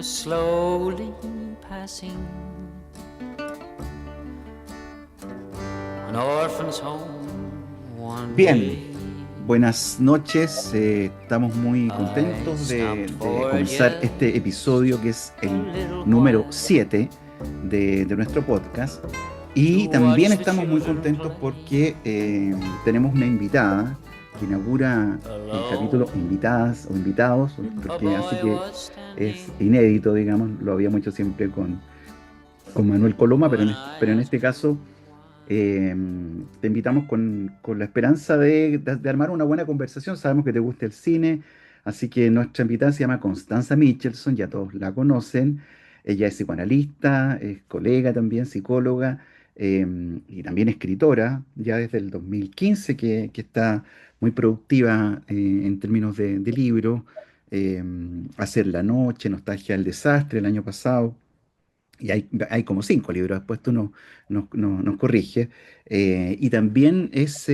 slowly passing an orphan's home one Bien, day. buenas noches. Estamos muy I contentos stopped de for comenzar just este episodio que es a el little número while 7 de nuestro podcast. to Y también watch the estamos muy children contentos play porque tenemos una invitada que inaugura el capítulo alone. invitadas o invitados, A porque así boy que was es standing inédito, digamos, lo habíamos hecho siempre con Manuel Coloma, when I pero en asked este her caso why. eh, te invitamos con la esperanza de armar una buena conversación. Sabemos que te gusta el cine, así que nuestra invitada se llama Constanza Michelson, ya todos la conocen. Ella es psicoanalista, es colega también, psicóloga, eh, y también escritora, ya desde el 2015 que está muy productiva en términos de libros. eh, Hacer la noche, Nostalgia del desastre el año pasado. Y hay como 5 libros, después tú nos corriges. Y también es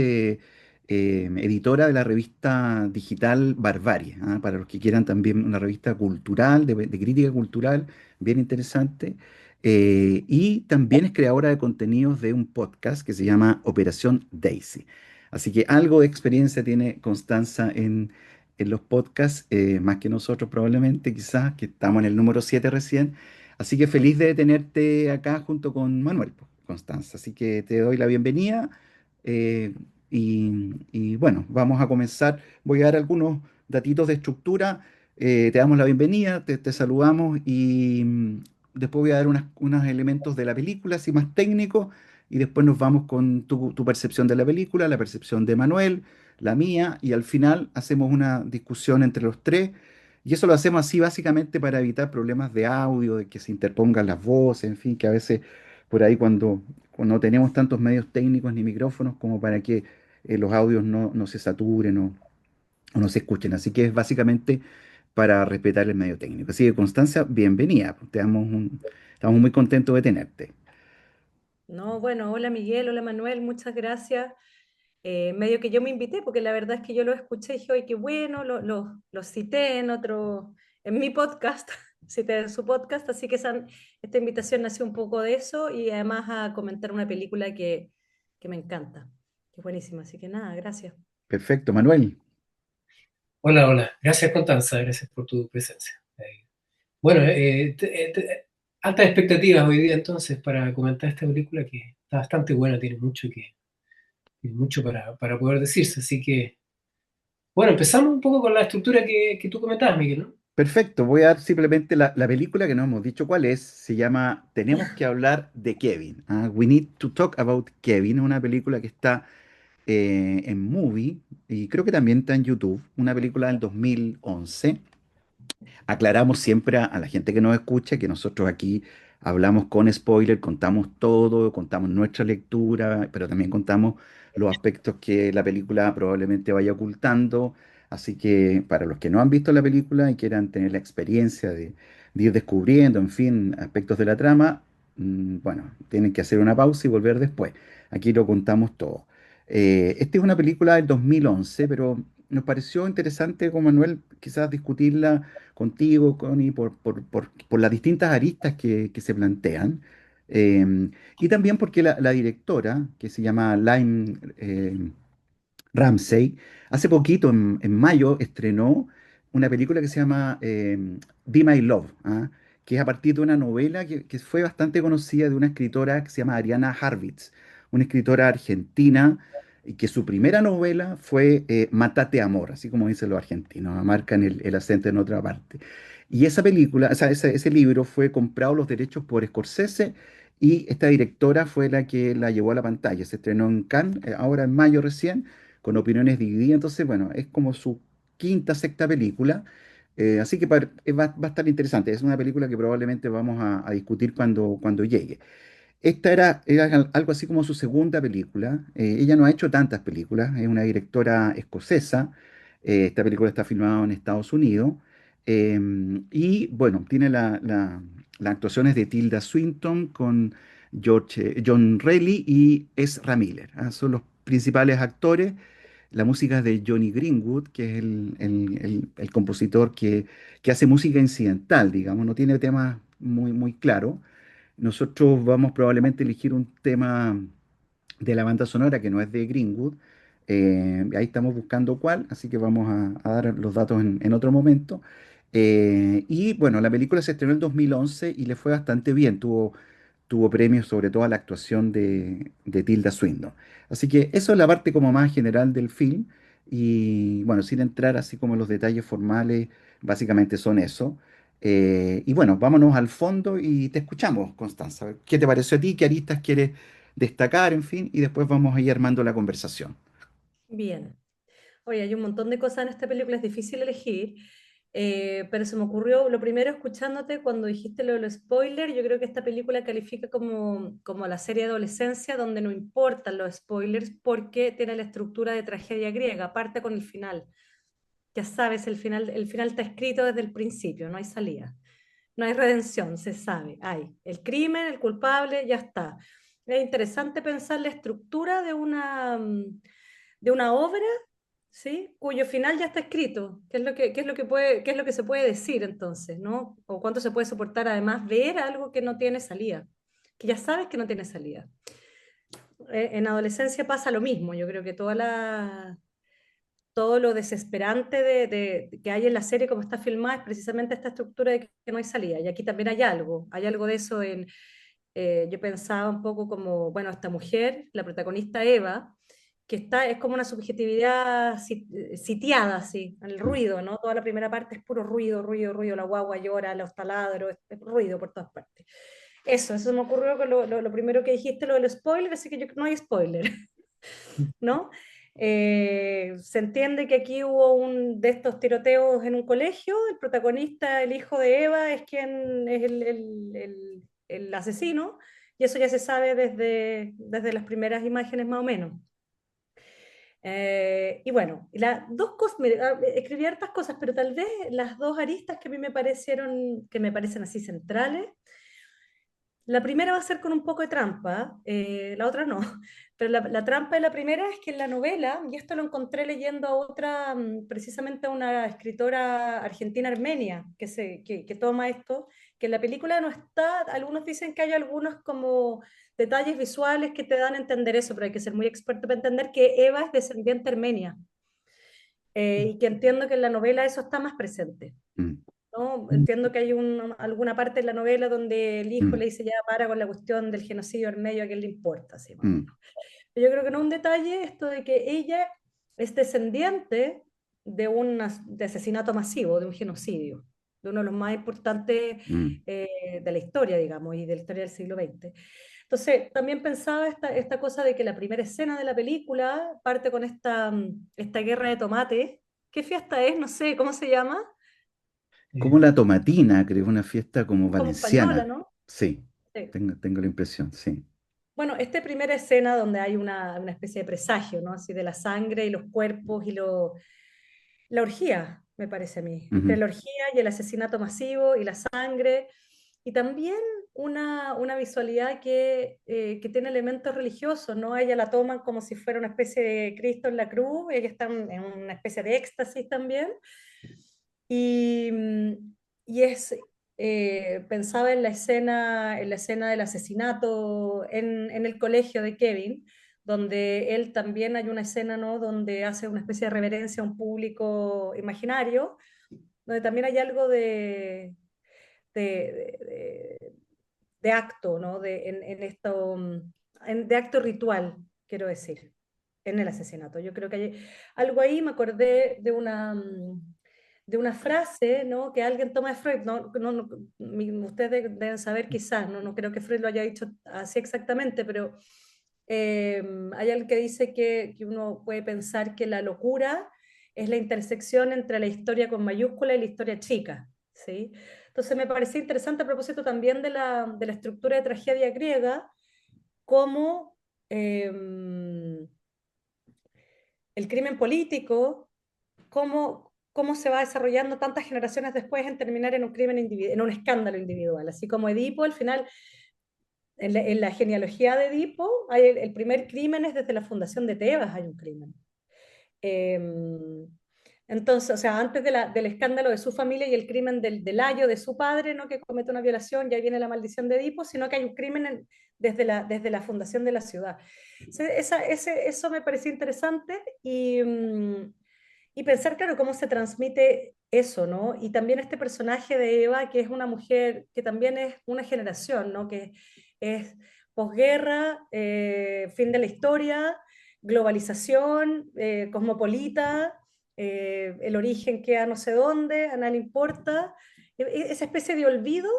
editora de la revista digital Barbarie, ¿ah? Para los que quieran también una revista cultural, de crítica cultural, bien interesante. Y también es creadora de contenidos de un podcast que se llama Operación Daisy. Así que algo de experiencia tiene Constanza en los podcasts, más que nosotros probablemente, quizás, que estamos en el número 7 recién. Así que feliz de tenerte acá junto con Manuel, pues, Constanza. Así que te doy la bienvenida. eh, y bueno, vamos a comenzar. Voy a dar algunos datitos de estructura. Te damos la bienvenida, te saludamos y después voy a dar unos elementos de la película, así más técnicos, y después nos vamos con tu percepción de la película, la percepción de Manuel, la mía, y al final hacemos una discusión entre los tres y eso lo hacemos así básicamente para evitar problemas de audio, de que se interpongan las voces, en fin, que a veces por ahí cuando no tenemos tantos medios técnicos ni micrófonos como para que los audios no se saturen o no se escuchen. Así que es básicamente para respetar el medio técnico. Así que Constancia, bienvenida. Estamos muy contentos de tenerte. No, bueno, hola Miguel, hola Manuel, muchas gracias. Medio que yo me invité, porque la verdad es que yo lo escuché y dije, oye, qué bueno, lo cité en mi podcast, cité en su podcast, así que esta invitación nació un poco de eso y además a comentar una película que me encanta, que es buenísima, así que nada, gracias. Perfecto, Manuel. Hola, hola. Gracias, Constanza. Gracias por tu presencia. Bueno, altas expectativas hoy día entonces para comentar esta película que está bastante buena, tiene mucho para poder decirse. Así que, bueno, empezamos un poco con la estructura que tú comentabas, Miguel, ¿no? Perfecto, voy a dar simplemente la película que no hemos dicho cuál es. Se llama Tenemos que hablar de Kevin. We Need to Talk About Kevin. Es una película que está en Movie y creo que también está en YouTube. Una película del 2011. Aclaramos siempre a la gente que nos escucha que nosotros aquí hablamos con spoiler, contamos todo, contamos nuestra lectura, pero también contamos los aspectos que la película probablemente vaya ocultando. Así que para los que no han visto la película y quieran tener la experiencia de ir descubriendo, en fin, aspectos de la trama, bueno, tienen que hacer una pausa y volver después. Aquí lo contamos todo. Esta es una película del 2011, pero nos pareció interesante con Manuel quizás discutirla contigo, Connie, por las distintas aristas que se plantean. Y también porque la directora, que se llama Lime Ramsey, hace poquito, en mayo, estrenó una película que se llama Be My Love, ¿ah? Que es a partir de una novela que fue bastante conocida de una escritora que se llama Ariana Harvitz, una escritora argentina, y que su primera novela fue Matate Amor, así como dicen los argentinos, marcan el acento en otra parte. Y esa película, o sea, ese libro fue comprado los derechos por Scorsese y esta directora fue la que la llevó a la pantalla. Se estrenó en Cannes, ahora en mayo recién, con opiniones divididas. Entonces, bueno, es como su quinta, sexta película. Así que va a estar interesante. Es una película que probablemente vamos a discutir cuando llegue. Esta era algo así como su segunda película. Ella no ha hecho tantas películas, es una directora escocesa. Esta película está filmada en Estados Unidos. Y bueno, tiene las actuaciones de Tilda Swinton con John Reilly y Ezra Miller. Son los principales actores. La música es de Johnny Greenwood, que es el compositor que hace música incidental, digamos, no tiene temas muy claros. Nosotros vamos probablemente a elegir un tema de la banda sonora que no es de Greenwood. Ahí estamos buscando cuál, así que vamos a dar los datos en otro momento. Y bueno, la película se estrenó en 2011 y le fue bastante bien. Tuvo premios sobre todo a la actuación de Tilda Swinton. Así que eso es la parte como más general del film. Y bueno, sin entrar así como en los detalles formales, básicamente son eso. Y bueno, vámonos al fondo y te escuchamos, Constanza. ¿Qué te pareció a ti? ¿Qué aristas quieres destacar? En fin, y después vamos a ir armando la conversación. Bien. Oye, hay un montón de cosas en esta película, es difícil elegir, pero se me ocurrió lo primero escuchándote cuando dijiste lo del spoiler. Yo creo que esta película califica como la serie de adolescencia donde no importan los spoilers porque tiene la estructura de tragedia griega, parte con el final. Ya sabes, el final está escrito desde el principio, no hay salida, no hay redención, se sabe, hay el crimen, el culpable, ya está. Es interesante pensar la estructura de una obra, ¿sí? Cuyo final ya está escrito. ¿Qué es lo que se puede decir entonces, ¿no? O cuánto se puede soportar además ver algo que no tiene salida, que ya sabes que no tiene salida. En adolescencia pasa lo mismo, yo creo que todo lo desesperante que hay en la serie, como está filmada, es precisamente esta estructura de que no hay salida. Y aquí también hay algo de eso yo pensaba un poco como, bueno, esta mujer, la protagonista Eva, es como una subjetividad sitiada, así, en el Mm. ruido, ¿no? Toda la primera parte es puro ruido, ruido, ruido, la guagua llora, los taladros, es ruido por todas partes. Eso me ocurrió con lo primero que dijiste, lo del spoiler, así que no hay spoiler, ¿no? Se entiende que aquí hubo de estos tiroteos en un colegio, el protagonista, el hijo de Eva, es quien es el asesino, y eso ya se sabe desde las primeras imágenes más o menos. Y bueno, las dos cosas, escribí hartas cosas, pero tal vez las dos aristas que a mí que me parecen así centrales. La primera va a ser con un poco de trampa, la otra no, pero la trampa de la primera es que en la novela, y esto lo encontré leyendo a otra, precisamente a una escritora argentina armenia, que toma esto, que en la película no está, algunos dicen que hay algunos como detalles visuales que te dan a entender eso, pero hay que ser muy experto para entender que Eva es descendiente armenia, y que entiendo que en la novela eso está más presente. Mm. ¿No? Entiendo que hay alguna parte en la novela donde el hijo Mm. le dice ya para con la cuestión del genocidio armenio, a quién le importa, así más o Mm. menos. Pero yo creo que no es un detalle esto de que ella es descendiente de asesinato masivo, de un genocidio, de uno de los más importantes Mm. de la historia, digamos, y de la historia del siglo XX. Entonces, también pensaba esta cosa de que la primera escena de la película parte con esta guerra de tomates. ¿Qué fiesta es? No sé, ¿cómo se llama? Como Eh, la tomatina, creo, una fiesta como Como española, valenciana. ¿no? Sí, Sí. tengo la impresión, sí. Bueno, esta primera escena donde hay una especie de presagio, ¿no? Así de la sangre y los cuerpos la orgía, me parece a mí, entre Ujú. la orgía y el asesinato masivo y la sangre, y también una visualidad que tiene elementos religiosos, ¿no? A ella la toman como si fuera una especie de Cristo en la cruz, ella está en una especie de éxtasis también, y, pensaba en la escena del asesinato en el colegio de Kevin, donde él también hay una escena, ¿no? Donde hace una especie de reverencia a un público imaginario, donde también hay algo de, de- de acto, ¿no? En esto, de acto ritual, quiero decir, en el asesinato. Yo creo que hay algo ahí, me acordé de una frase, ¿no? Que alguien toma de Freud, ustedes deben saber quizás, no creo que Freud lo haya dicho así exactamente, pero hay alguien que dice que uno puede pensar que la locura es la intersección entre la historia con mayúscula y la historia chica, ¿sí? Entonces me parecía interesante a propósito también de la estructura de tragedia griega, cómo el crimen político, cómo se va desarrollando tantas generaciones después en terminar en un en un escándalo individual, así como Edipo al final, en la genealogía de Edipo, el primer crimen es desde la fundación de Tebas, hay un crimen. Em, entonces, o sea, antes del escándalo de su familia y el crimen del ayo de su padre, no que comete una violación, ya viene la maldición de Edipo, sino que hay un crimen desde la fundación de la ciudad. Eso me pareció interesante y pensar, claro, cómo se transmite eso, ¿no? Y también este personaje de Eva, que es una mujer que también es una generación, ¿no? Que es posguerra, fin de la historia, globalización, cosmopolita, el origen queda no sé dónde, a nadie le importa, esa especie de olvido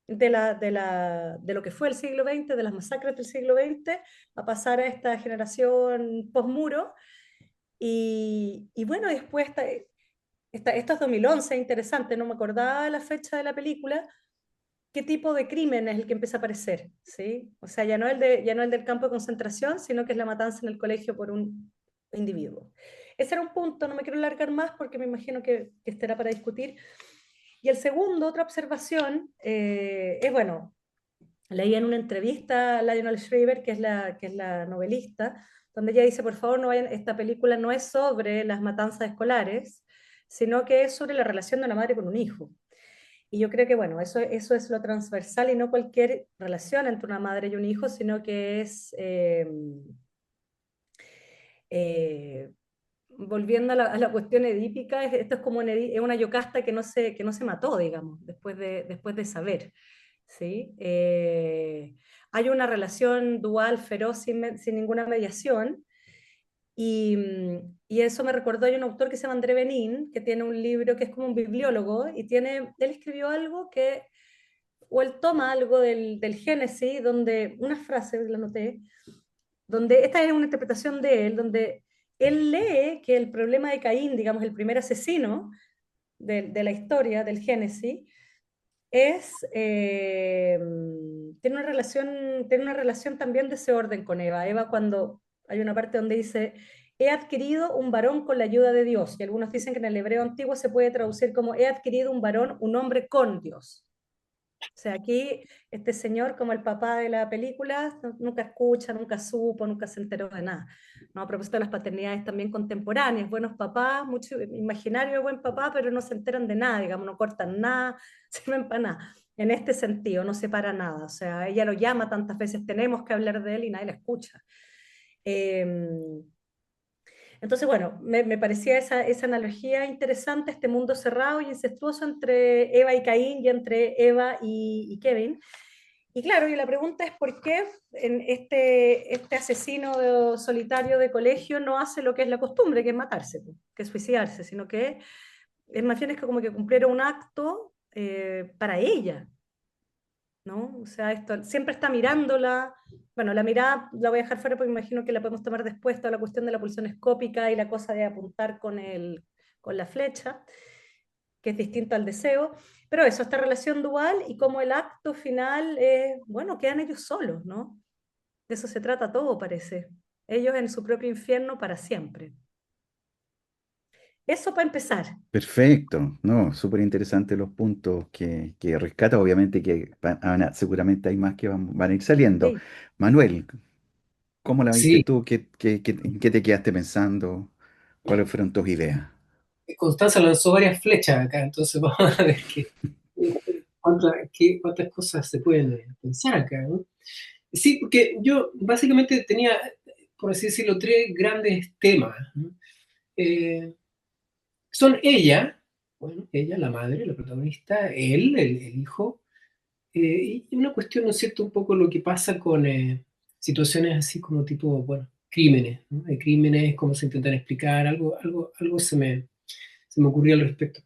de lo que fue el siglo XX, de las masacres del siglo XX, a pasar a esta generación post-muro. Y bueno, después esto es 2011, interesante, no me acordaba la fecha de la película, qué tipo de crimen es el que empieza a aparecer, ¿sí? O sea, ya no el del campo de concentración, sino que es la matanza en el colegio por un individuo. Ese era un punto, no me quiero alargar más porque me imagino que estará para discutir. Y el segundo, otra observación, es, bueno, leí en una entrevista a Lionel Shriver, que es la novelista, donde ella dice, por favor, no vayan, esta película no es sobre las matanzas escolares, sino que es sobre la relación de una madre con un hijo. Y yo creo que, bueno, eso es lo transversal y no cualquier relación entre una madre y un hijo, sino que es, eh, volviendo a la cuestión edípica, esto es como es una Yocasta que no se mató, digamos, después de saber. ¿Sí? Hay una relación dual feroz sin ninguna mediación. Y eso me recordó, hay un autor que se llama André Benin, que tiene un libro que es como un bibliólogo, y él escribió algo o él toma algo del Génesis, donde, una frase, la noté, donde esta es una interpretación de él, donde él lee que el problema de Caín, digamos, el primer asesino de la historia del Génesis, tiene una relación también de ese orden con Eva. Eva, cuando hay una parte donde dice, he adquirido un varón con la ayuda de Dios, y algunos dicen que en el hebreo antiguo se puede traducir como he adquirido un varón, un hombre con Dios. O sea, aquí este señor, como el papá de la película, nunca escucha, nunca supo, nunca se enteró de nada. ¿No? A propósito de las paternidades también contemporáneas, buenos papás, mucho imaginario de buen papá, pero no se enteran de nada, digamos, no cortan nada, sirven para nada. En este sentido, no separa nada. O sea, ella lo llama tantas veces, tenemos que hablar de él y nadie la escucha. Entonces, bueno, me parecía esa analogía interesante, este mundo cerrado y incestuoso entre Eva y Caín y entre Eva y Kevin. Y claro, y la pregunta es por qué en este asesino solitario de colegio no hace lo que es la costumbre, que es matarse, que es suicidarse, sino que es más bien es que como que cumpliera un acto para ella, ¿no? O sea, esto siempre está mirándola. Bueno, la mirada la voy a dejar fuera porque me imagino que la podemos tomar después, toda la cuestión de la pulsión escópica y la cosa de apuntar con la flecha, que es distinto al deseo. Pero eso, esta relación dual y como el acto final, bueno, quedan ellos solos, ¿no? De eso se trata todo, parece. Ellos en su propio infierno para siempre. Eso para empezar. Perfecto, no, súper interesantes los puntos que rescata, obviamente que seguramente hay más que van a ir saliendo. Sí. Manuel, ¿cómo la viste Sí, tú? ¿En qué te quedaste pensando? ¿Cuáles fueron tus ideas? Constanza lanzó varias flechas acá, entonces vamos a ver cuántas cosas se pueden pensar acá, ¿no? Sí, porque yo básicamente tenía, por así decirlo, tres grandes temas, ¿no? Eh, Son ella, bueno, ella, la madre, la protagonista, él, el hijo, y una cuestión, ¿no es cierto?, un poco lo que pasa con situaciones así como tipo, bueno, crímenes, ¿no? Hay crímenes, cómo se intentan explicar, algo se me ocurrió al respecto.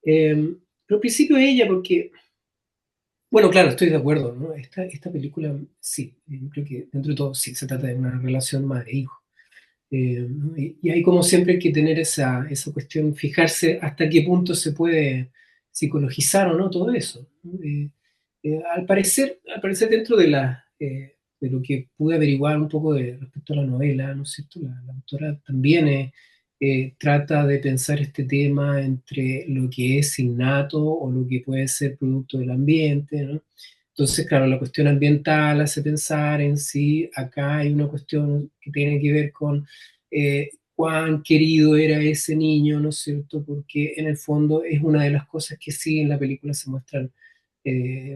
Pero al principio ella, porque, bueno, claro, estoy de acuerdo, ¿no? Esta película, sí, yo creo que dentro de todo, sí, se trata de una relación madre-hijo. ¿No? Y ahí como siempre hay que tener esa cuestión, fijarse hasta qué punto se puede psicologizar o no todo eso, ¿no? Al parecer dentro de lo que pude averiguar un poco respecto a la novela, ¿no es cierto? La autora también trata de pensar este tema entre lo que es innato o lo que puede ser producto del ambiente, ¿no? Entonces, claro, la cuestión ambiental hace pensar en si acá hay una cuestión que tiene que ver con cuán querido era ese niño, ¿no es cierto? Porque en el fondo es una de las cosas que sí en la película se muestran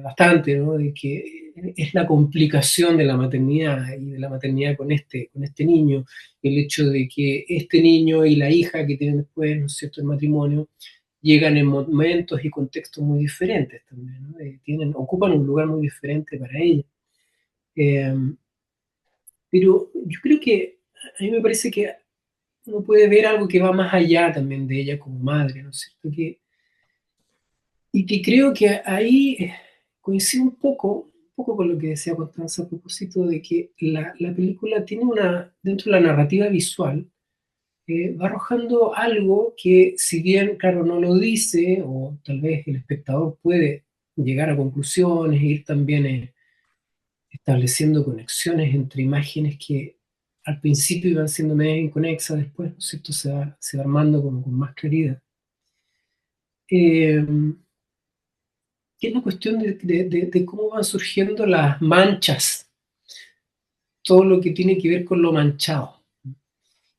bastante, ¿no? De que es la complicación de la maternidad y de la maternidad con este niño, el hecho de que este niño y la hija que tienen después, ¿no es cierto?, el matrimonio, llegan en momentos y contextos muy diferentes también, ¿no? Ocupan un lugar muy diferente para ella. Eh, pero yo creo que a mí me parece que uno puede ver algo que va más allá también de ella como madre, ¿no es cierto? Y que creo que ahí coincide un poco con lo que decía Constanza a propósito de que la película tiene dentro de la narrativa visual, va arrojando algo que si bien, claro, no lo dice, o tal vez el espectador puede llegar a conclusiones e ir también estableciendo conexiones entre imágenes que al principio iban siendo medio inconexas, después, ¿no es cierto?, se va armando como con más claridad. Eh, que es la cuestión de cómo van surgiendo las manchas, todo lo que tiene que ver con lo manchado.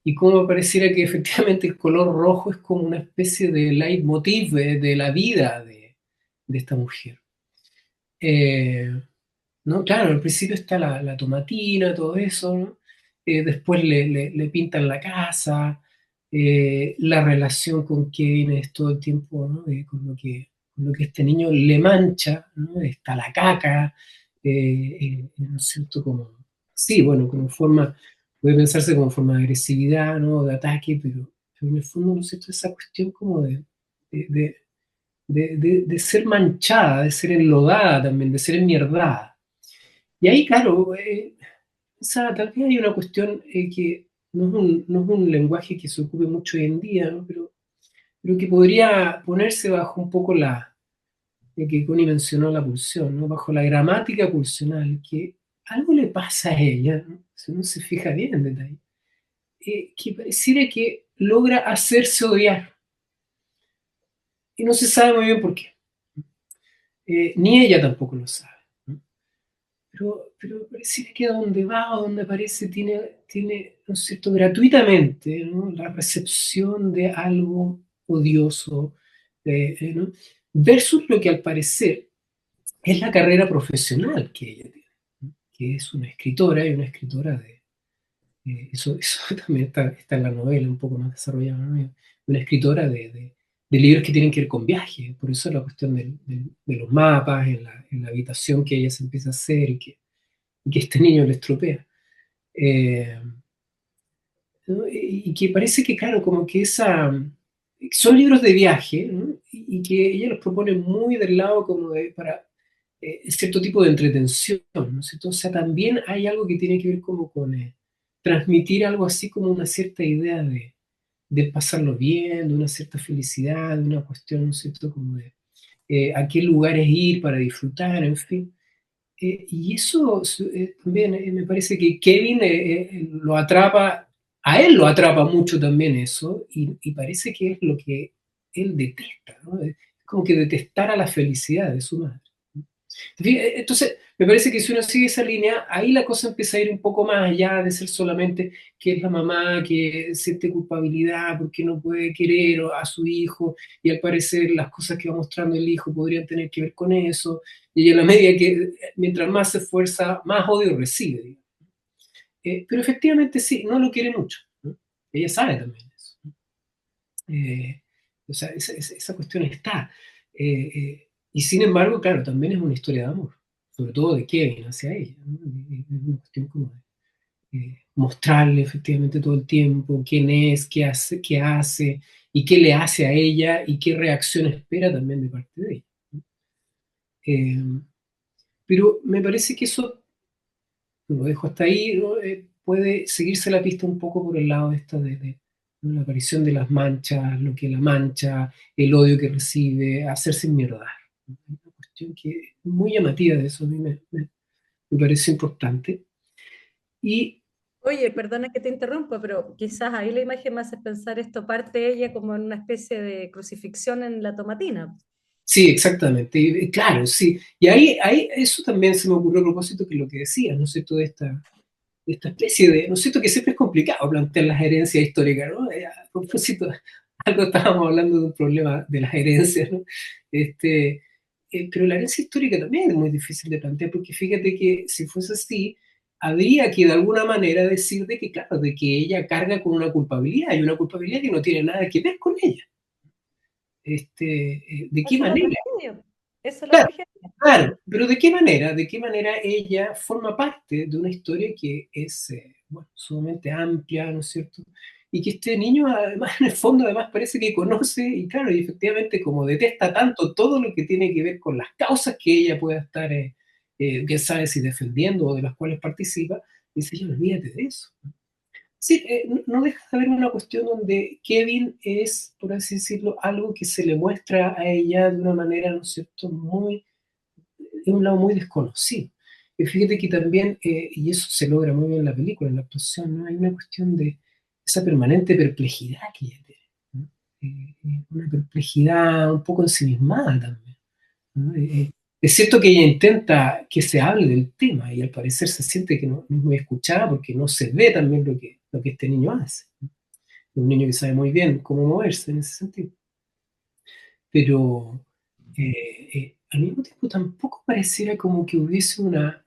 Y cómo pareciera que efectivamente el color rojo es como una especie de leitmotiv de la vida de esta mujer. ¿No? Claro, al principio está la tomatina, todo eso, ¿no? Después le pintan la casa, la relación con Kevin es todo el tiempo, ¿no? Con lo que este niño le mancha, ¿no? Está la caca, ¿no es cierto? Como, sí, bueno, como forma, puede pensarse como forma de agresividad, ¿no? De ataque, pero en el fondo, ¿no es cierto? Esa cuestión como de, de, de ser manchada, de ser enlodada también, de ser enmierdada. Y ahí, claro, tal vez hay una cuestión que no es un lenguaje que se ocupe mucho hoy en día, ¿no? Pero que podría ponerse bajo un poco que Connie mencionó la pulsión, ¿no? Bajo la gramática pulsional, que algo le pasa a ella, ¿no? Si uno se fija bien en detalle, que pareciera que logra hacerse odiar. Y no se sabe muy bien por qué. Ni ella tampoco lo sabe, ¿no? Pero pareciera que a donde va o donde aparece tiene, ¿no es cierto?, gratuitamente, ¿no?, la recepción de algo odioso, ¿no? Versus lo que al parecer es la carrera profesional que ella tiene, ¿no? Que es una escritora y una escritora eso también está en la novela, un poco más desarrollado, ¿no? Una escritora de libros que tienen que ver con viajes, por eso la cuestión de los mapas en la habitación que ella se empieza a hacer y que este niño le estropea. Eh, ¿No? Y que parece que, claro, como que son libros de viaje, ¿no? Y que ella los propone muy del lado como para cierto tipo de entretención, ¿no es cierto? O sea, también hay algo que tiene que ver como con transmitir algo así como una cierta idea de pasarlo bien, de una cierta felicidad, de una cuestión, ¿no es cierto?, como de a qué lugares ir para disfrutar, en fin. Y eso también me parece que Kevin lo atrapa, a él lo atrapa mucho también eso, y parece que es lo que él detesta, ¿no? Es como que detestara la felicidad de su madre. Entonces, me parece que si uno sigue esa línea, ahí la cosa empieza a ir un poco más allá de ser solamente que es la mamá que siente culpabilidad porque no puede querer a su hijo, y al parecer las cosas que va mostrando el hijo podrían tener que ver con eso, y en la medida que mientras más se esfuerza, más odio recibe, digamos. Pero efectivamente sí, no lo quiere mucho, ¿no? Ella sabe también eso, ¿no? Eh, o sea, esa cuestión está. Y sin embargo, claro, también es una historia de amor, sobre todo de Kevin hacia ella, ¿no? Es una cuestión como de mostrarle efectivamente todo el tiempo quién es, qué hace y qué le hace a ella y qué reacción espera también de parte de ella, ¿no? Pero me parece que eso lo dejo hasta ahí, ¿no? Puede seguirse la pista un poco por el lado de esta ¿no?, la aparición de las manchas, lo que la mancha, el odio que recibe, hacerse mierdar. Una cuestión que es muy llamativa de eso, a mí me parece importante. Y Oye, perdona que te interrumpa, pero quizás ahí la imagen me hace pensar esto, parte ella como en una especie de crucifixión en la tomatina. sí, exactamente, y claro, sí. Y ahí eso también se me ocurrió a propósito que lo que decías, ¿no es cierto?, de esta esta especie de, ¿no es cierto?, que siempre es complicado plantear las herencias históricas, ¿no? A propósito, algo estábamos hablando de un problema de las herencias, ¿no? Pero la herencia histórica también es muy difícil de plantear, porque fíjate que si fuese así, habría que de alguna manera decir de que, claro, de que ella carga con una culpabilidad, y una culpabilidad que no tiene nada que ver con ella. ¿De qué Esa es la manera? tragedia. Esa es la Claro, tragedia. claro, pero ¿de qué manera? ¿De qué manera ella forma parte de una historia que es, bueno, sumamente amplia, ¿no es cierto? Y que este niño, además, en el fondo, además parece que conoce, y claro, y efectivamente, como detesta tanto todo lo que tiene que ver con las causas que ella pueda estar, bien sabe si defendiendo o de las cuales participa, dice, yo olvídate de eso. Sí, no deja de haber una cuestión donde Kevin es, por así decirlo, algo que se le muestra a ella de una manera, ¿no es cierto?, muy, de un lado muy desconocido. Y fíjate que también, y eso se logra muy bien en la película, en la actuación, ¿no? Hay una cuestión de esa permanente perplejidad que ella tiene, ¿no? Una perplejidad un poco ensimismada también, ¿no? Es cierto que ella intenta que se hable del tema y al parecer se siente que no es muy escuchada porque no se ve también lo que este niño hace, ¿no? Un niño que sabe muy bien cómo moverse en ese sentido. Pero al mismo tiempo tampoco pareciera como que hubiese una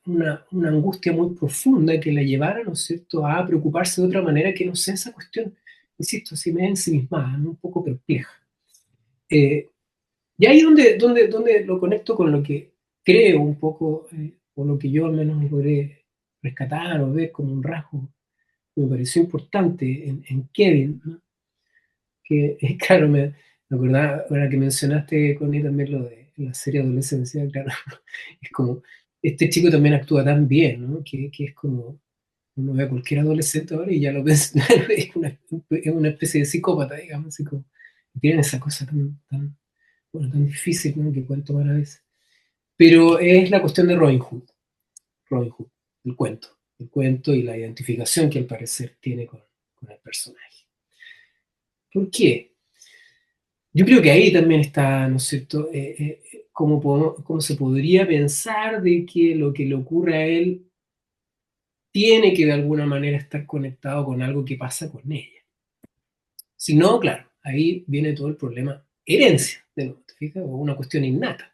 angustia muy profunda que la llevara, ¿no es cierto?, a preocuparse de otra manera que no sea esa cuestión, insisto, así me ensimismada, ¿no?, un poco perpleja. Eh, y ahí donde lo conecto con lo que creo un poco, o lo que yo al menos logré rescatar o ver como un rasgo que me pareció importante en Kevin, ¿no? Que, claro, me acordaba, ahora que mencionaste con él también lo de la serie Adolescencia, claro, es como, este chico también actúa tan bien, ¿no? Que es como, uno ve a cualquier adolescente ahora y ya lo ves, es una especie de psicópata, digamos, así como, tienen esa cosa bueno, tan difícil, ¿no?, que pueden tomar a veces. Pero es la cuestión de Robin Hood, el cuento y la identificación que al parecer tiene con el personaje. ¿Por qué? Yo creo que ahí también está, ¿no es cierto?, cómo se podría pensar de que lo que le ocurre a él tiene que de alguna manera estar conectado con algo que pasa con ella. Si no, claro, ahí viene todo el problema herencia, de nuevo, ¿te fijas? O una cuestión innata.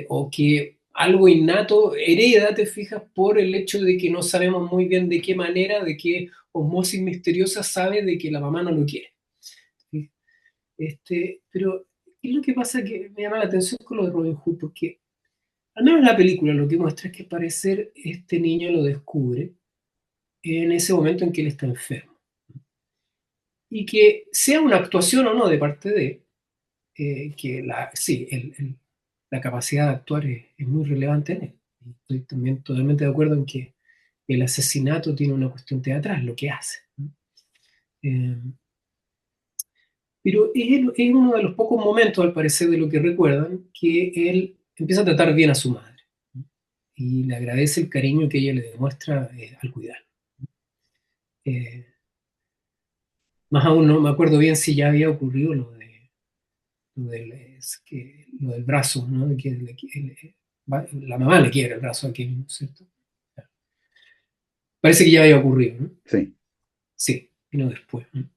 O que algo innato hereda, ¿te fijas?, por el hecho de que no sabemos muy bien de qué manera, de qué osmosis misteriosa sabe de que la mamá no lo quiere. ¿Sí? Pero, ¿qué es lo que pasa que me llama la atención con lo de Robin Hood? Porque, al menos la película lo que muestra es que al parecer este niño lo descubre en ese momento en que él está enfermo. Y que sea una actuación o no de parte de él, que sí, la capacidad de actuar es muy relevante en él. Y estoy también totalmente de acuerdo en que el asesinato tiene una cuestión teatral, lo que hace, ¿no? Eh, pero es uno de los pocos momentos, al parecer, de lo que recuerdan, que él empieza a tratar bien a su madre, ¿no? Y le agradece el cariño que ella le demuestra al cuidar. Eh, Más aún no me acuerdo bien si ya había ocurrido lo del brazo, ¿no? De que la mamá le quiere el brazo a Kevin, ¿no es cierto? Parece que ya había ocurrido, ¿no? Sí. Sí, vino después, ¿no?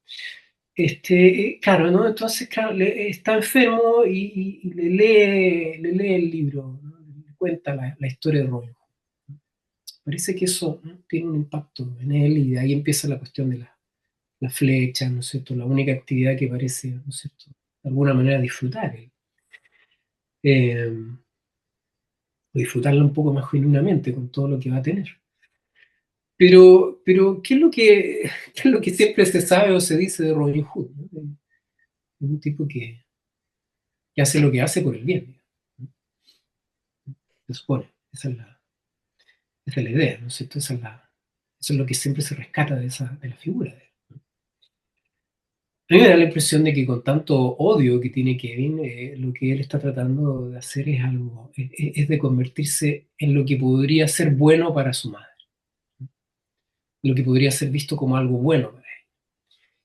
Claro, ¿no? Entonces, claro, está enfermo y le lee el libro, ¿no? Le cuenta la historia de Robin Hood. Parece que eso, ¿no?, tiene un impacto en él y de ahí empieza la cuestión de la flecha, ¿no es cierto? La única actividad que parece, ¿no es cierto?, de alguna manera disfrutar. Eh, Disfrutarla un poco más genuinamente con todo lo que va a tener. Pero ¿qué es lo que siempre se sabe o se dice de Robin Hood, ¿no? Es un tipo que hace lo que hace por el bien, ¿no? Se supone. Esa es la idea, ¿no es cierto? Eso es lo que siempre se rescata de la figura de él. A mí me da la impresión de que con tanto odio que tiene Kevin, lo que él está tratando de hacer es algo, es de convertirse en lo que podría ser bueno para su madre, lo que podría ser visto como algo bueno para él.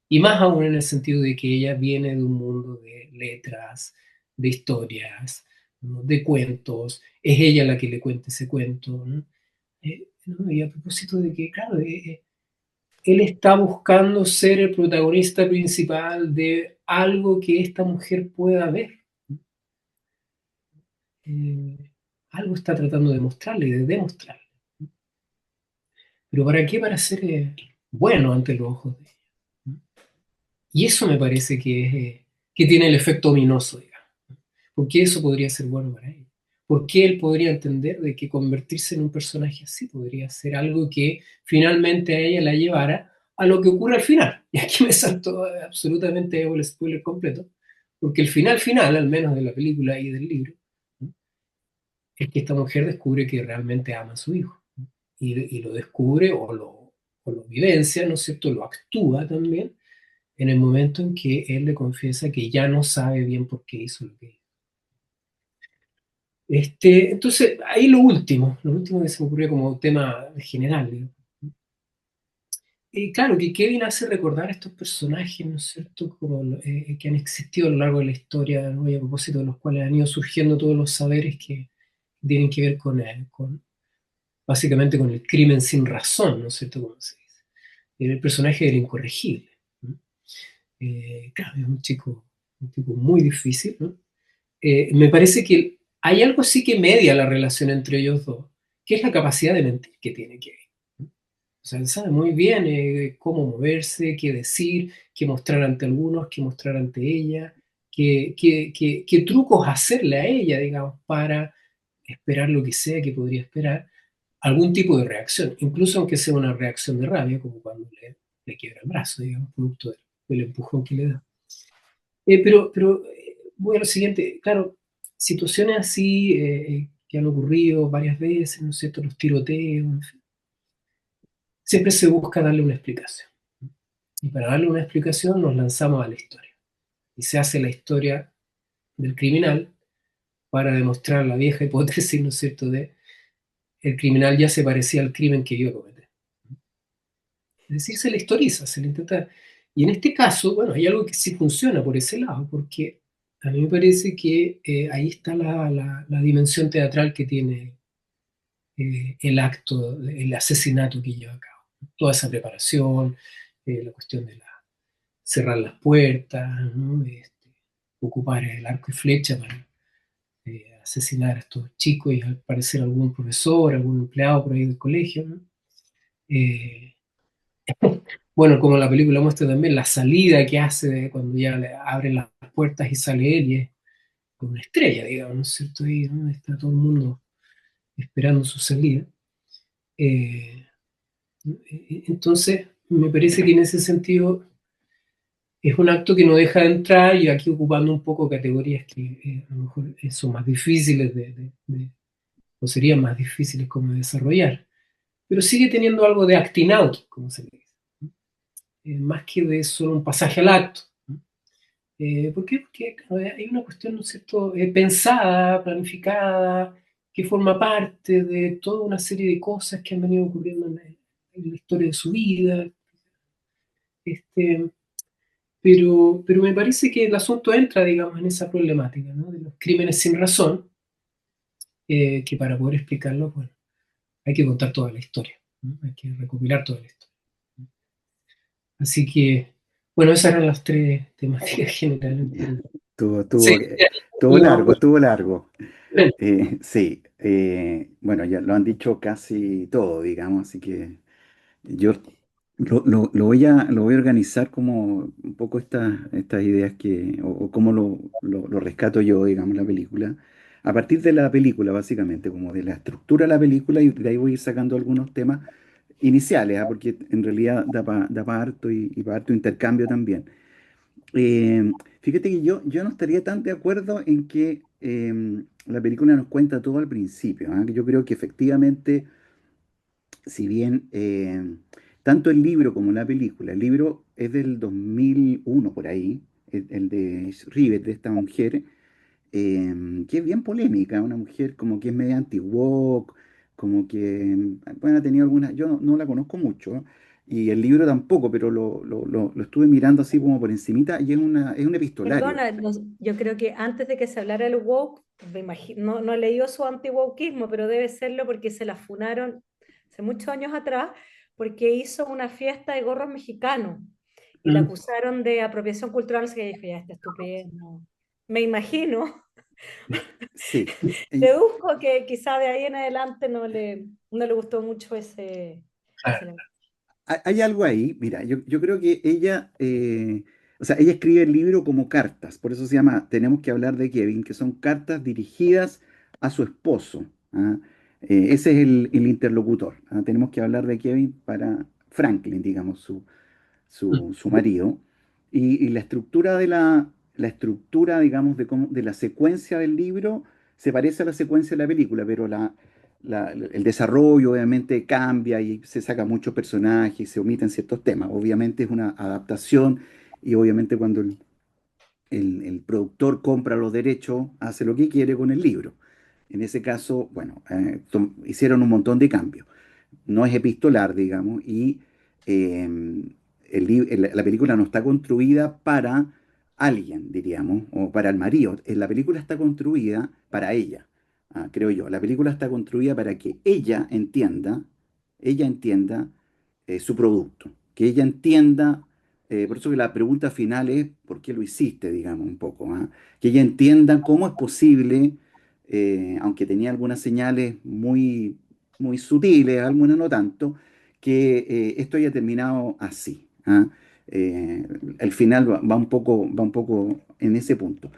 Y más aún en el sentido de que ella viene de un mundo de letras, de historias, ¿no?, de cuentos, es ella la que le cuenta ese cuento, ¿no? ¿no? Y a propósito de que, claro, él está buscando ser el protagonista principal de algo que esta mujer pueda ver. Eh, Algo está tratando de mostrarle, de demostrarle. ¿Pero para qué? Para ser bueno ante los ojos de ella. Y eso me parece que tiene el efecto ominoso, digamos. Porque eso podría ser bueno para él. Porque él podría entender de que convertirse en un personaje así podría ser algo que finalmente a ella la llevara a lo que ocurre al final. Y aquí me saltó absolutamente el spoiler completo, porque el final, al menos de la película y del libro, ¿no? Es que esta mujer descubre que realmente ama a su hijo. ¿No? Y lo descubre o lo vivencia, ¿no es cierto? Lo actúa también en el momento en que él le confiesa que ya no sabe bien por qué hizo lo que hizo. Entonces, ahí lo último que se me ocurrió como tema general, digo. Claro, que Kevin hace recordar a estos personajes, ¿no es cierto?, como, que han existido a lo largo de la historia, ¿no? Y a propósito de los cuales han ido surgiendo todos los saberes que tienen que ver básicamente con el crimen sin razón, ¿no es cierto?, como se dice. El personaje del incorregible, ¿no? Claro, es un tipo muy difícil, ¿no? Me parece que hay algo sí que media la relación entre ellos dos, que es la capacidad de mentir que tiene Kevin. O sea, él sabe muy bien cómo moverse, qué decir, qué mostrar ante algunos, qué mostrar ante ella, qué trucos hacerle a ella, digamos, para esperar lo que sea que podría esperar, algún tipo de reacción, incluso aunque sea una reacción de rabia, como cuando le quiebra el brazo, digamos, producto del empujón que le da. Voy a lo siguiente, claro, situaciones así que han ocurrido varias veces, ¿no es cierto? Los tiroteos, en fin, siempre se busca darle una explicación. Y para darle una explicación nos lanzamos a la historia. Y se hace la historia del criminal para demostrar la vieja hipótesis, ¿no es cierto?, de el criminal ya se parecía al crimen que iba a cometer. Es decir, se le historiza, se le intenta. Y en este caso, bueno, hay algo que sí funciona por ese lado, porque a mí me parece que ahí está la dimensión teatral que tiene el acto, el asesinato que lleva a cabo. Toda esa preparación, la cuestión de cerrar las puertas, ¿no? Ocupar el arco y flecha para asesinar a estos chicos y al parecer algún profesor, algún empleado por ahí del colegio, ¿no? Eh, bueno, como la película muestra también, la salida que hace cuando ya le abren las puertas y sale él y es como una estrella, digamos, ¿no es cierto? Ahí, ¿no? Está todo el mundo esperando su salida. Eh, entonces, me parece que en ese sentido es un acto que no deja de entrar y aquí ocupando un poco categorías que a lo mejor son más difíciles o serían más difíciles como de desarrollar, pero sigue teniendo algo de acting out, como se le dice, ¿no? Más que de solo un pasaje al acto, ¿no? ¿Por qué? Porque hay una cuestión, ¿no es cierto?, pensada, planificada, que forma parte de toda una serie de cosas que han venido ocurriendo en la historia de su vida. Este, pero me parece que el asunto entra, digamos, en esa problemática, ¿no?, de los crímenes sin razón, que para poder explicarlo, bueno, hay que contar toda la historia, ¿no? Hay que recopilar toda la historia. Así que, bueno, esas eran las tres temáticas generales. Ya. Estuvo, Sí, estuvo, estuvo largo, estuvo largo. bueno, Sí, bueno, ya lo han dicho casi todo, digamos, así que yo lo voy a organizar como un poco estas ideas o cómo lo rescato yo, digamos, la película, a partir de la película, básicamente, como de la estructura de la película, y de ahí voy a ir sacando algunos temas iniciales, ¿ah? Porque en realidad da para harto y para harto intercambio también. Fíjate que yo no estaría tan de acuerdo en que la película nos cuenta todo al principio, ¿ah? Yo creo que efectivamente, si bien tanto el libro como la película, el libro es del 2001 por ahí, el de Rivet, de esta mujer, que es bien polémica, una mujer como que es media anti-woke, como que, bueno, ha tenido algunas, yo no la conozco mucho, y el libro tampoco, pero lo estuve mirando así como por encimita, y es un epistolario. Perdona, yo creo que antes de que se hablara el woke, me imagino, no he leído su anti-wokeismo, pero debe serlo porque se la funaron hace muchos años atrás, porque hizo una fiesta de gorros mexicanos y la Mm. acusaron de apropiación cultural, así que dije, ya está estupendo. Me imagino, Sí. Y deduzco que quizá de ahí en adelante no le gustó mucho ese Claro. lenguaje. hay algo ahí, mira, yo creo que ella, o sea, ella escribe el libro como cartas, por eso se llama Tenemos que hablar de Kevin, que son cartas dirigidas a su esposo. ¿Ah? Ese es el interlocutor. ¿Ah? Tenemos que hablar de Kevin para Franklin, digamos, Mm. su marido, y la estructura, digamos, de la secuencia del libro se parece a la secuencia de la película, pero el desarrollo obviamente cambia y se saca muchos personajes y se omiten ciertos temas. Obviamente es una adaptación y obviamente cuando el productor compra los derechos, hace lo que quiere con el libro. En ese caso, bueno, hicieron un montón de cambios, no es epistolar, digamos, y eh, la película no está construida para alguien, diríamos, o para el marido. La película está construida para ella, creo yo. La película está construida para que ella entienda su producto, que ella entienda, por eso que la pregunta final es, ¿por qué lo hiciste, digamos, un poco? Que ella entienda cómo es posible, aunque tenía algunas señales muy sutiles, algunas no tanto, que esto haya terminado así. Eh, el final va un poco en ese punto.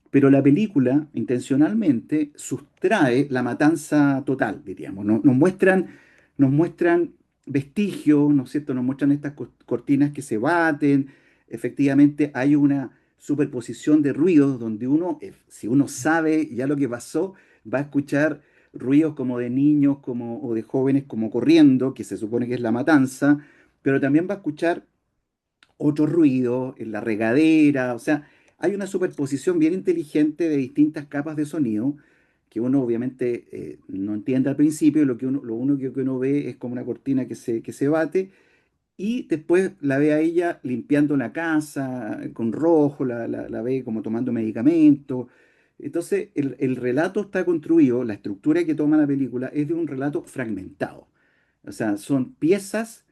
Pero la película intencionalmente sustrae la matanza total, diríamos. Nos muestran vestigios, ¿no es cierto? Nos muestran estas cortinas que se baten. Efectivamente, hay una superposición de ruidos donde uno, si uno sabe ya lo que pasó, va a escuchar ruidos como de niños o de jóvenes como corriendo, que se supone que es la matanza, pero también va a escuchar otro ruido en la regadera, o sea, hay una superposición bien inteligente de distintas capas de sonido que uno obviamente no entiende al principio, y lo único que uno ve es como una cortina que se bate, y después la ve a ella limpiando la casa con rojo, la ve como tomando medicamentos. Entonces, el relato está construido, la estructura que toma la película es de un relato fragmentado. O sea, son piezas,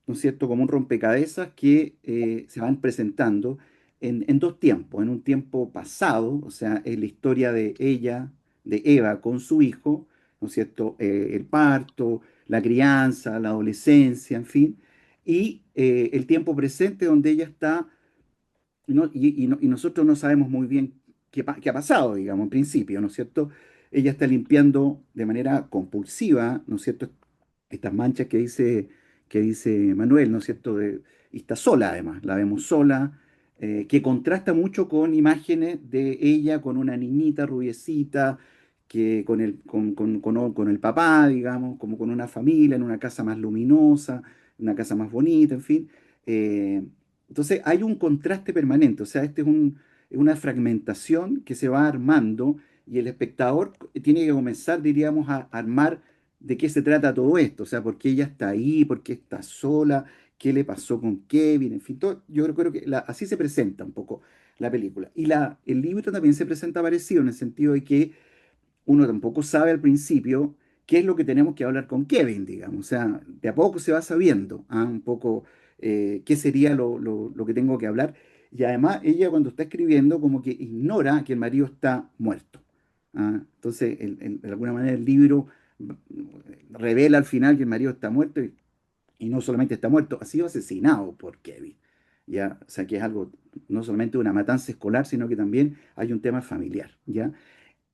¿no es cierto?, como un rompecabezas que se van presentando en dos tiempos. En un tiempo pasado, o sea, es la historia de ella, de Eva con su hijo, ¿no es cierto?, el parto, la crianza, la adolescencia, en fin, y el tiempo presente donde ella está y nosotros no sabemos muy bien qué ha pasado, digamos, en principio, ¿no es cierto? Ella está limpiando de manera compulsiva, ¿no es cierto? Estas manchas que dice Manuel, ¿no es cierto? Y está sola además, la vemos sola, que contrasta mucho con imágenes de ella con una niñita rubiecita, que con el papá, digamos, como con una familia, en una casa más luminosa, una casa más bonita, en fin. Eh, entonces hay un contraste permanente, o sea, es una fragmentación que se va armando y el espectador tiene que comenzar, diríamos, a armar de qué se trata todo esto, o sea, por qué ella está ahí, por qué está sola, qué le pasó con Kevin, en fin, yo creo que así se presenta un poco la película. Y el libro también se presenta parecido en el sentido de que uno tampoco sabe al principio qué es lo que tenemos que hablar con Kevin, digamos. O sea, de a poco se va sabiendo un poco qué sería lo que tengo que hablar. Y además ella cuando está escribiendo como que ignora que el marido está muerto. Entonces, de alguna manera el libro revela al final que el marido está muerto y no solamente está muerto, ha sido asesinado por Kevin. ¿Ya? O sea, que es algo, no solamente una matanza escolar, sino que también hay un tema familiar. ¿Ya?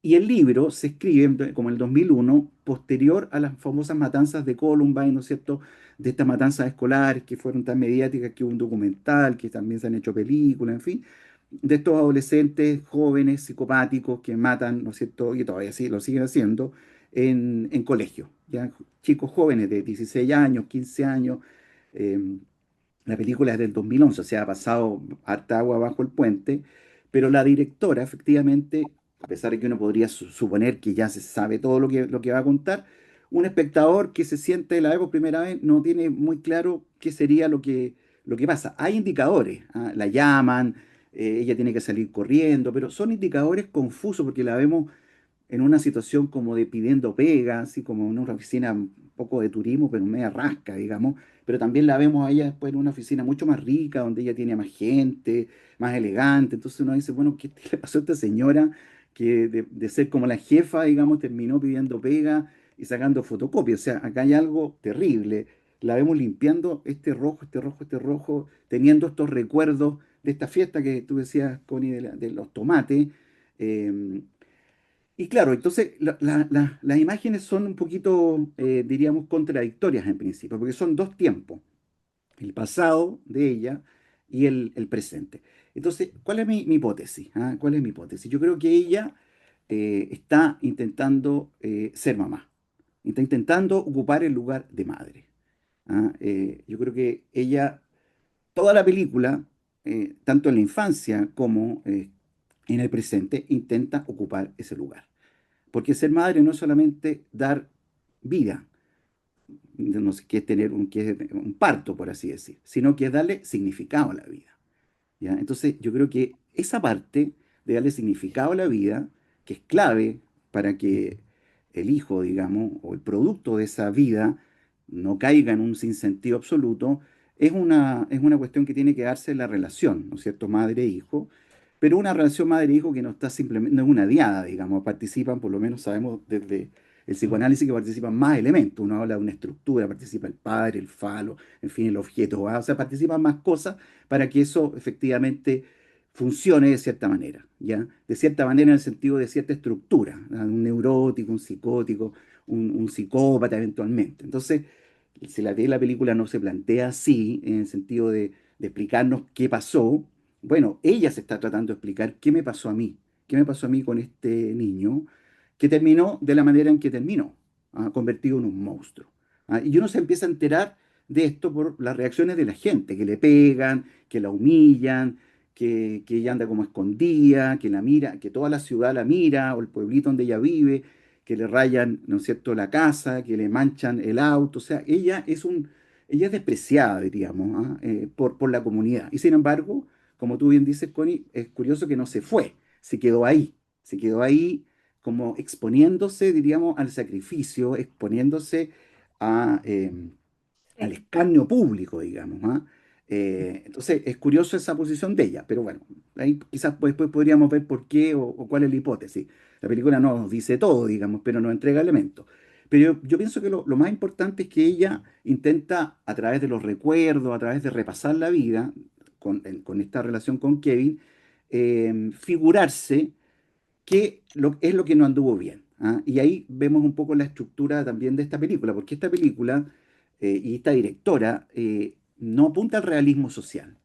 Y el libro se escribe como en el 2001, posterior a las famosas matanzas de Columbine, ¿no es cierto? De estas matanzas escolares que fueron tan mediáticas, que hubo un documental, que también se han hecho películas, en fin, de estos adolescentes jóvenes psicopáticos que matan, ¿no es cierto? Y todavía sí, lo siguen haciendo en colegios, ya chicos jóvenes de 16 años, 15 años. eh, la película es del 2011, o sea, ha pasado harta agua bajo el puente, pero la directora, efectivamente, a pesar de que uno podría suponer que ya se sabe todo lo que va a contar, un espectador que se siente y la ve por primera vez no tiene muy claro qué sería lo que pasa. Hay indicadores, la llaman, ella tiene que salir corriendo, pero son indicadores confusos porque la vemos en una situación como de pidiendo pega, así como en una oficina un poco de turismo, pero media rasca, digamos, pero también la vemos a ella después en una oficina mucho más rica, donde ella tiene más gente, más elegante, entonces uno dice, bueno, ¿qué le pasó a esta señora que de ser como la jefa, digamos, terminó pidiendo pega y sacando fotocopias? O sea, acá hay algo terrible. La vemos limpiando este rojo, este rojo, este rojo, teniendo estos recuerdos de esta fiesta que tú decías, Connie, de los tomates. eh, y claro, entonces las imágenes son un poquito, diríamos, contradictorias en principio, porque son dos tiempos, el pasado de ella y el presente. Entonces, ¿cuál es mi hipótesis? ¿Ah? ¿Cuál es mi hipótesis? Yo creo que ella está intentando ser mamá, está intentando ocupar el lugar de madre. ¿Ah? Yo creo que ella, toda la película, tanto en la infancia como en el presente, intenta ocupar ese lugar. Porque ser madre no es solamente dar vida, no sé qué es tener qué es un parto, por así decir, sino que es darle significado a la vida. ¿Ya? Entonces, yo creo que esa parte de darle significado a la vida, que es clave para que el hijo, digamos, o el producto de esa vida no caiga en un sinsentido absoluto, es una cuestión que tiene que darse en la relación, ¿no es cierto?, madre-hijo, pero una relación madre-hijo que no está simplemente, no es una diada, digamos, participan, por lo menos sabemos desde el psicoanálisis que participan más elementos, uno habla de una estructura, participa el padre, el falo, en fin, el objeto, ¿va? O sea, participan más cosas para que eso efectivamente funcione de cierta manera, ¿ya? De cierta manera en el sentido de cierta estructura, ¿no? Un neurótico, un psicótico, un psicópata eventualmente. Entonces, si la película no se plantea así, en el sentido de explicarnos qué pasó, bueno, ella se está tratando de explicar qué me pasó a mí, qué me pasó a mí con este niño, que terminó de la manera en que terminó, ¿ah? Convertido en un monstruo. ¿Ah? Y uno se empieza a enterar de esto por las reacciones de la gente, que le pegan, que la humillan, que ella anda como escondida, que la mira, que toda la ciudad la mira, o el pueblito donde ella vive, que le rayan, ¿no es cierto?, la casa, que le manchan el auto. O sea, ella es despreciada, diríamos, ¿ah? Por la comunidad. Y sin embargo, como tú bien dices, Connie, es curioso que no se fue, se quedó ahí como exponiéndose, diríamos, al sacrificio, exponiéndose a, al Sí. escarnio público, digamos. ¿Ah? Entonces, es curioso esa posición de ella, pero bueno, ahí quizás después podríamos ver por qué o cuál es la hipótesis. La película no nos dice todo, digamos, pero nos entrega elementos. Pero yo pienso que lo más importante es que ella intenta, a través de los recuerdos, a través de repasar la vida, con esta relación con Kevin, figurarse es lo que no anduvo bien. ¿Ah? Y ahí vemos un poco la estructura también de esta película, porque esta película y esta directora no apunta al realismo social.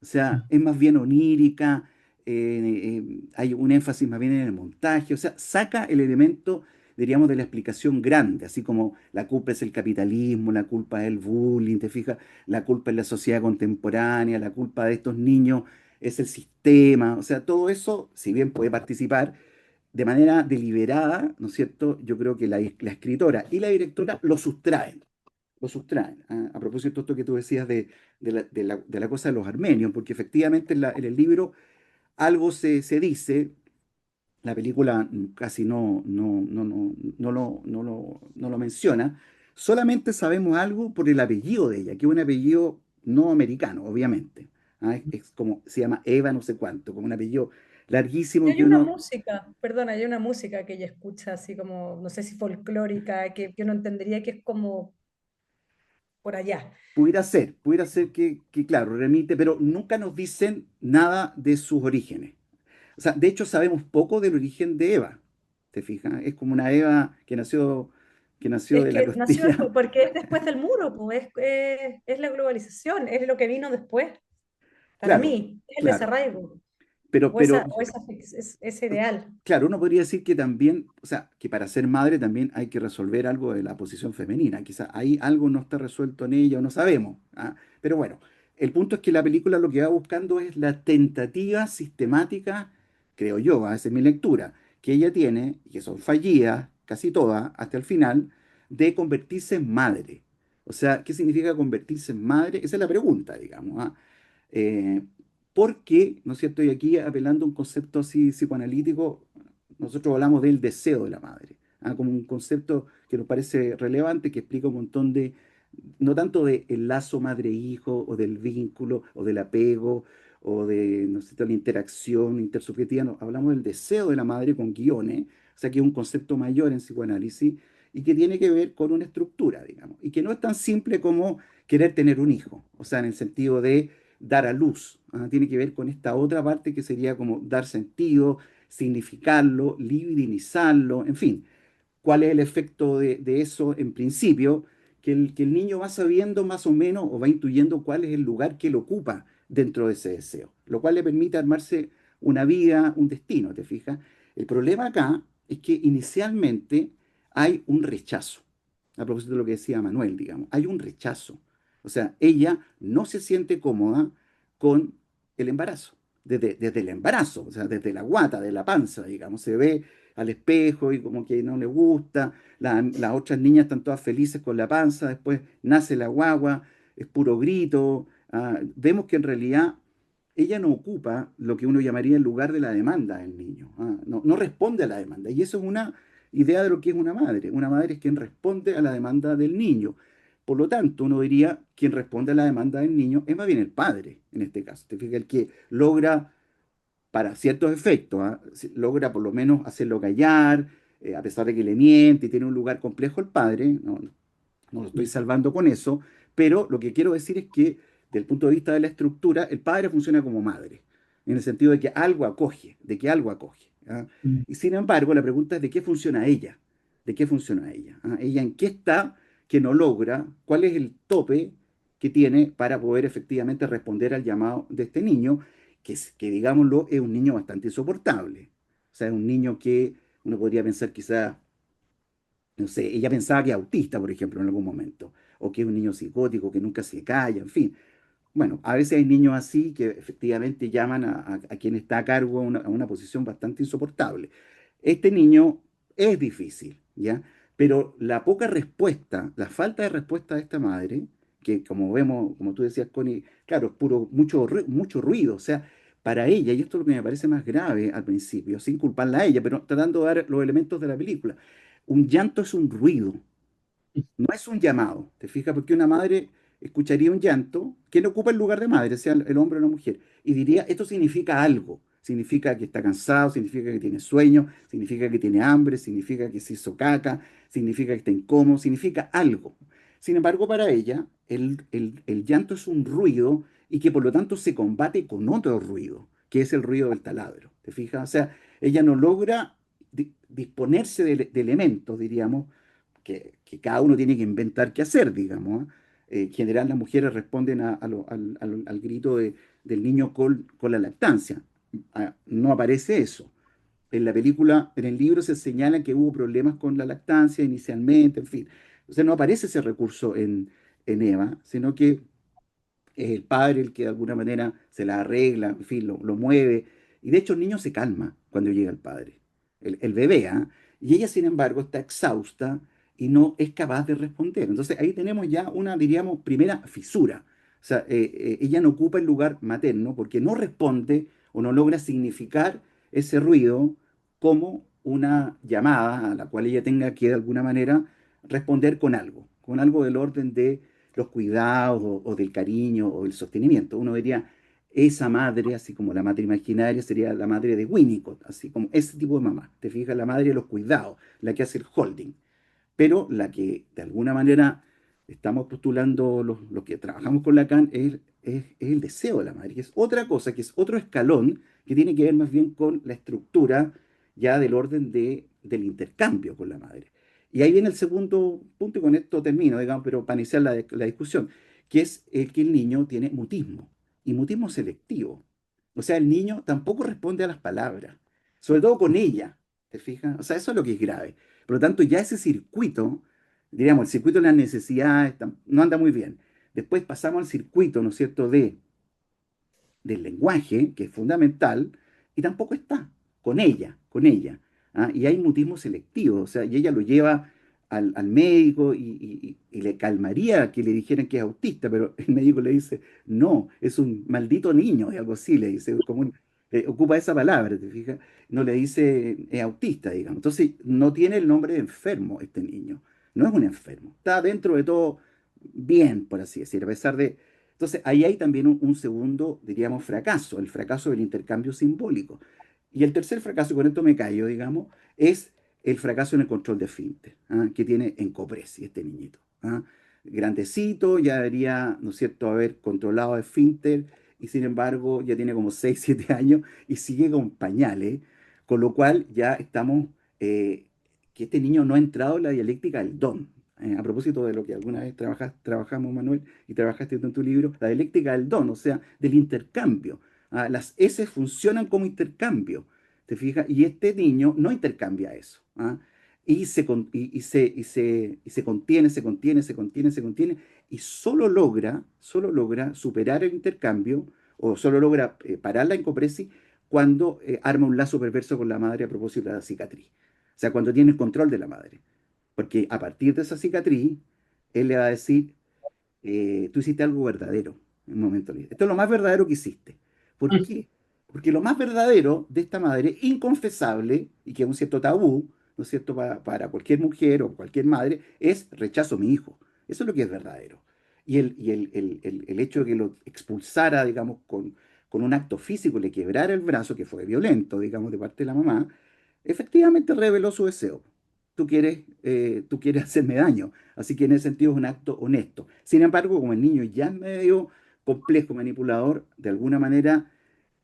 O sea, es más bien onírica, hay un énfasis más bien en el montaje, o sea, saca el elemento, diríamos, de la explicación grande, así como la culpa es el capitalismo, la culpa es el bullying, te fijas, la culpa es la sociedad contemporánea, la culpa de estos niños es el sistema, o sea, todo eso, si bien puede participar, de manera deliberada, ¿no es cierto? Yo creo que la escritora y la directora lo sustraen, lo sustraen. ¿Ah? A propósito de esto que tú decías de la cosa de los armenios, porque efectivamente en el libro algo se dice, la película casi no lo menciona, solamente sabemos algo por el apellido de ella, que es un apellido no americano, obviamente. ¿Ah? Es como, se llama Eva no sé cuánto, como un apellido Y larguísimo hay que una uno música, perdón, hay una música que ella escucha así como, no sé si folclórica, que uno entendería que es como por allá. pudiera ser que, claro, remite, pero nunca nos dicen nada de sus orígenes. O sea, de hecho sabemos poco del origen de Eva, ¿te fijas? Es como una Eva que nació Es de la que nació costilla. porque es después del muro, pues, es la globalización, es lo que vino después, para Claro, mí, es el claro, desarraigo, pero ese ideal. claro, uno podría decir que también, o sea, que para ser madre también hay que resolver algo de la posición femenina. Quizá ahí algo no está resuelto en ella o no sabemos. ¿Ah? Pero bueno, el punto es que la película lo que va buscando es la tentativa sistemática, creo yo, esa es mi lectura, que ella tiene, y que son fallidas, casi todas, hasta el final, de convertirse en madre. O sea, ¿qué significa convertirse en madre? Esa es la pregunta, digamos. ¿Ah? Eh, Porque, ¿no es cierto? Y aquí apelando a un concepto así psicoanalítico, nosotros hablamos del deseo de la madre, como un concepto que nos parece relevante, que explica un montón de, no tanto del lazo madre-hijo o del vínculo o del apego o de, no sé, de la interacción intersubjetiva, no, hablamos del deseo de la madre con guiones, o sea que es un concepto mayor en psicoanálisis y que tiene que ver con una estructura, digamos, y que no es tan simple como querer tener un hijo, o sea, en el sentido de dar a luz, tiene que ver con esta otra parte que sería como dar sentido, significarlo, libidinizarlo, en fin. ¿Cuál es el efecto de eso en principio? Que el niño va sabiendo más o menos o va intuyendo cuál es el lugar que él ocupa dentro de ese deseo, lo cual le permite armarse una vida, un destino, ¿te fijas? El problema acá es que inicialmente hay un rechazo, a propósito de lo que decía Manuel, digamos, hay un rechazo. O sea, ella no se siente cómoda con el embarazo, desde el embarazo, o sea, desde la guata, de la panza, digamos, se ve al espejo y como que no le gusta, las otras niñas están todas felices con la panza, después nace la guagua, es puro grito, vemos que en realidad ella no ocupa lo que uno llamaría el lugar de la demanda del niño, no responde a la demanda, y eso es una idea de lo que es una madre es quien responde a la demanda del niño. Por lo tanto, uno diría, quien responde a la demanda del niño es más bien el padre, en este caso. Te fijas, el que logra para ciertos efectos, logra por lo menos hacerlo callar, a pesar de que le miente y tiene un lugar complejo el padre, no lo estoy salvando con eso, pero lo que quiero decir es que, desde el punto de vista de la estructura, el padre funciona como madre, en el sentido de que algo acoge, de que algo acoge. Mm. Y sin embargo, la pregunta es de qué funciona ella, de qué funciona ella. Ella en qué está que no logra, cuál es el tope que tiene para poder efectivamente responder al llamado de este niño, que digámoslo, es un niño bastante insoportable. O sea, es un niño que uno podría pensar quizá, no sé, ella pensaba que es autista, por ejemplo, en algún momento, o que es un niño psicótico que nunca se calla, en fin. Bueno, a veces hay niños así que efectivamente llaman a quien está a cargo a una posición bastante insoportable. Este niño es difícil, ¿ya? Pero la poca respuesta, la falta de respuesta de esta madre, que como vemos, como tú decías, Connie, claro, es puro, mucho ruido, o sea, para ella, y esto es lo que me parece más grave al principio, sin culparla a ella, pero tratando de dar los elementos de la película, un llanto es un ruido, no es un llamado, ¿te fijas? Porque una madre escucharía un llanto que no ocupa el lugar de madre, sea el hombre o la mujer, y diría, esto significa algo. Significa que está cansado, significa que tiene sueño, significa que tiene hambre, significa que se hizo caca, significa que está incómodo, significa algo. Sin embargo, para ella, el llanto es un ruido y que por lo tanto se combate con otro ruido, que es el ruido del taladro. ¿Te fijas? O sea, ella no logra disponerse de elementos, diríamos, que cada uno tiene que inventar qué hacer, digamos. En general, las mujeres responden al grito del niño con la lactancia. No aparece eso. En la película, en el libro se señala que hubo problemas con la lactancia inicialmente, en fin. O sea, no aparece ese recurso en Eva, sino que es el padre el que de alguna manera se la arregla, en fin, lo mueve. Y de hecho el niño se calma cuando llega el padre, el bebé, ¿ah? Y ella, sin embargo, está exhausta y no es capaz de responder. Entonces ahí tenemos ya una, diríamos, primera fisura. O sea, ella no ocupa el lugar materno porque no responde o no logra significar ese ruido como una llamada a la cual ella tenga que de alguna manera responder con algo del orden de los cuidados o del cariño o del sostenimiento. Uno diría, esa madre, así como la madre imaginaria, sería la madre de Winnicott, así como ese tipo de mamá. Te fijas, la madre de los cuidados, la que hace el holding. Pero la que de alguna manera estamos postulando los que trabajamos con Lacan es el deseo de la madre, que es otra cosa, que es otro escalón que tiene que ver más bien con la estructura ya del orden del intercambio con la madre. Y ahí viene el segundo punto, y con esto termino, digamos, pero para iniciar la discusión, que es el que el niño tiene mutismo, y mutismo selectivo. O sea, el niño tampoco responde a las palabras, sobre todo con ella, ¿te fijas? O sea, eso es lo que es grave. Por lo tanto, ya ese circuito, diríamos, el circuito de las necesidades no anda muy bien. Después pasamos al circuito, ¿no es cierto?, del lenguaje, que es fundamental, y tampoco está con ella. Y hay mutismo selectivo, o sea, y ella lo lleva al médico y le calmaría que le dijeran que es autista, pero el médico le dice, no, es un maldito niño, y algo así le dice, como ocupa esa palabra, ¿te fijas? No le dice autista, digamos. Entonces, no tiene el nombre de enfermo este niño. No es un enfermo. Está dentro de todo bien, por así decir, a pesar de... Entonces, ahí hay también un segundo, diríamos, fracaso, el fracaso del intercambio simbólico. Y el tercer fracaso, y con esto me callo, digamos, es el fracaso en el control de esfínter, ¿ah? Que tiene en Copresi este niñito. ¿Ah? Grandecito, ya debería, ¿no es cierto?, haber controlado esfínter, y sin embargo ya tiene como 6 7 años y sigue con pañales, con lo cual ya estamos, que este niño no ha entrado en la dialéctica del don. A propósito de lo que alguna vez trabajamos, Manuel, y trabajaste en tu libro, la dialéctica del don, o sea, del intercambio. Las S funcionan como intercambio, ¿te fijas? Y este niño no intercambia eso. Y se contiene, se contiene, se contiene, se contiene, y solo logra superar el intercambio, o solo logra parar la encopresis cuando arma un lazo perverso con la madre a propósito de la cicatriz. O sea, cuando tiene el control de la madre. Porque a partir de esa cicatriz, él le va a decir, tú hiciste algo verdadero en un momento libre. Esto es lo más verdadero que hiciste. ¿Por qué? Porque lo más verdadero de esta madre, inconfesable, y que es un cierto tabú, ¿no es cierto?, para cualquier mujer o cualquier madre, es rechazo a mi hijo. Eso es lo que es verdadero. Y el hecho de que lo expulsara, digamos, con un acto físico, le quebrara el brazo, que fue violento, digamos, de parte de la mamá, efectivamente reveló su deseo. Tú quieres hacerme daño. Así que en ese sentido es un acto honesto. Sin embargo, como el niño ya es medio complejo, manipulador, de alguna manera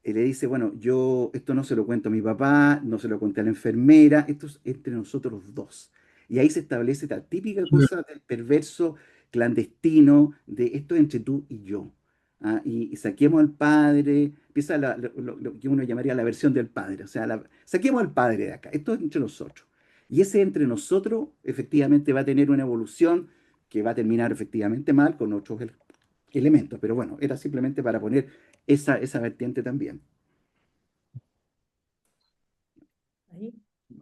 le dice, bueno, yo esto no se lo cuento a mi papá, no se lo conté a la enfermera, esto es entre nosotros dos. Y ahí se establece la típica cosa del perverso clandestino, de esto es entre tú y yo. Y saquemos al padre, empieza lo que uno llamaría la versión del padre, o sea, saquemos al padre de acá, esto es entre nosotros. Y ese entre nosotros efectivamente va a tener una evolución que va a terminar efectivamente mal con otros elementos. Pero bueno, era simplemente para poner esa vertiente también. Ahí,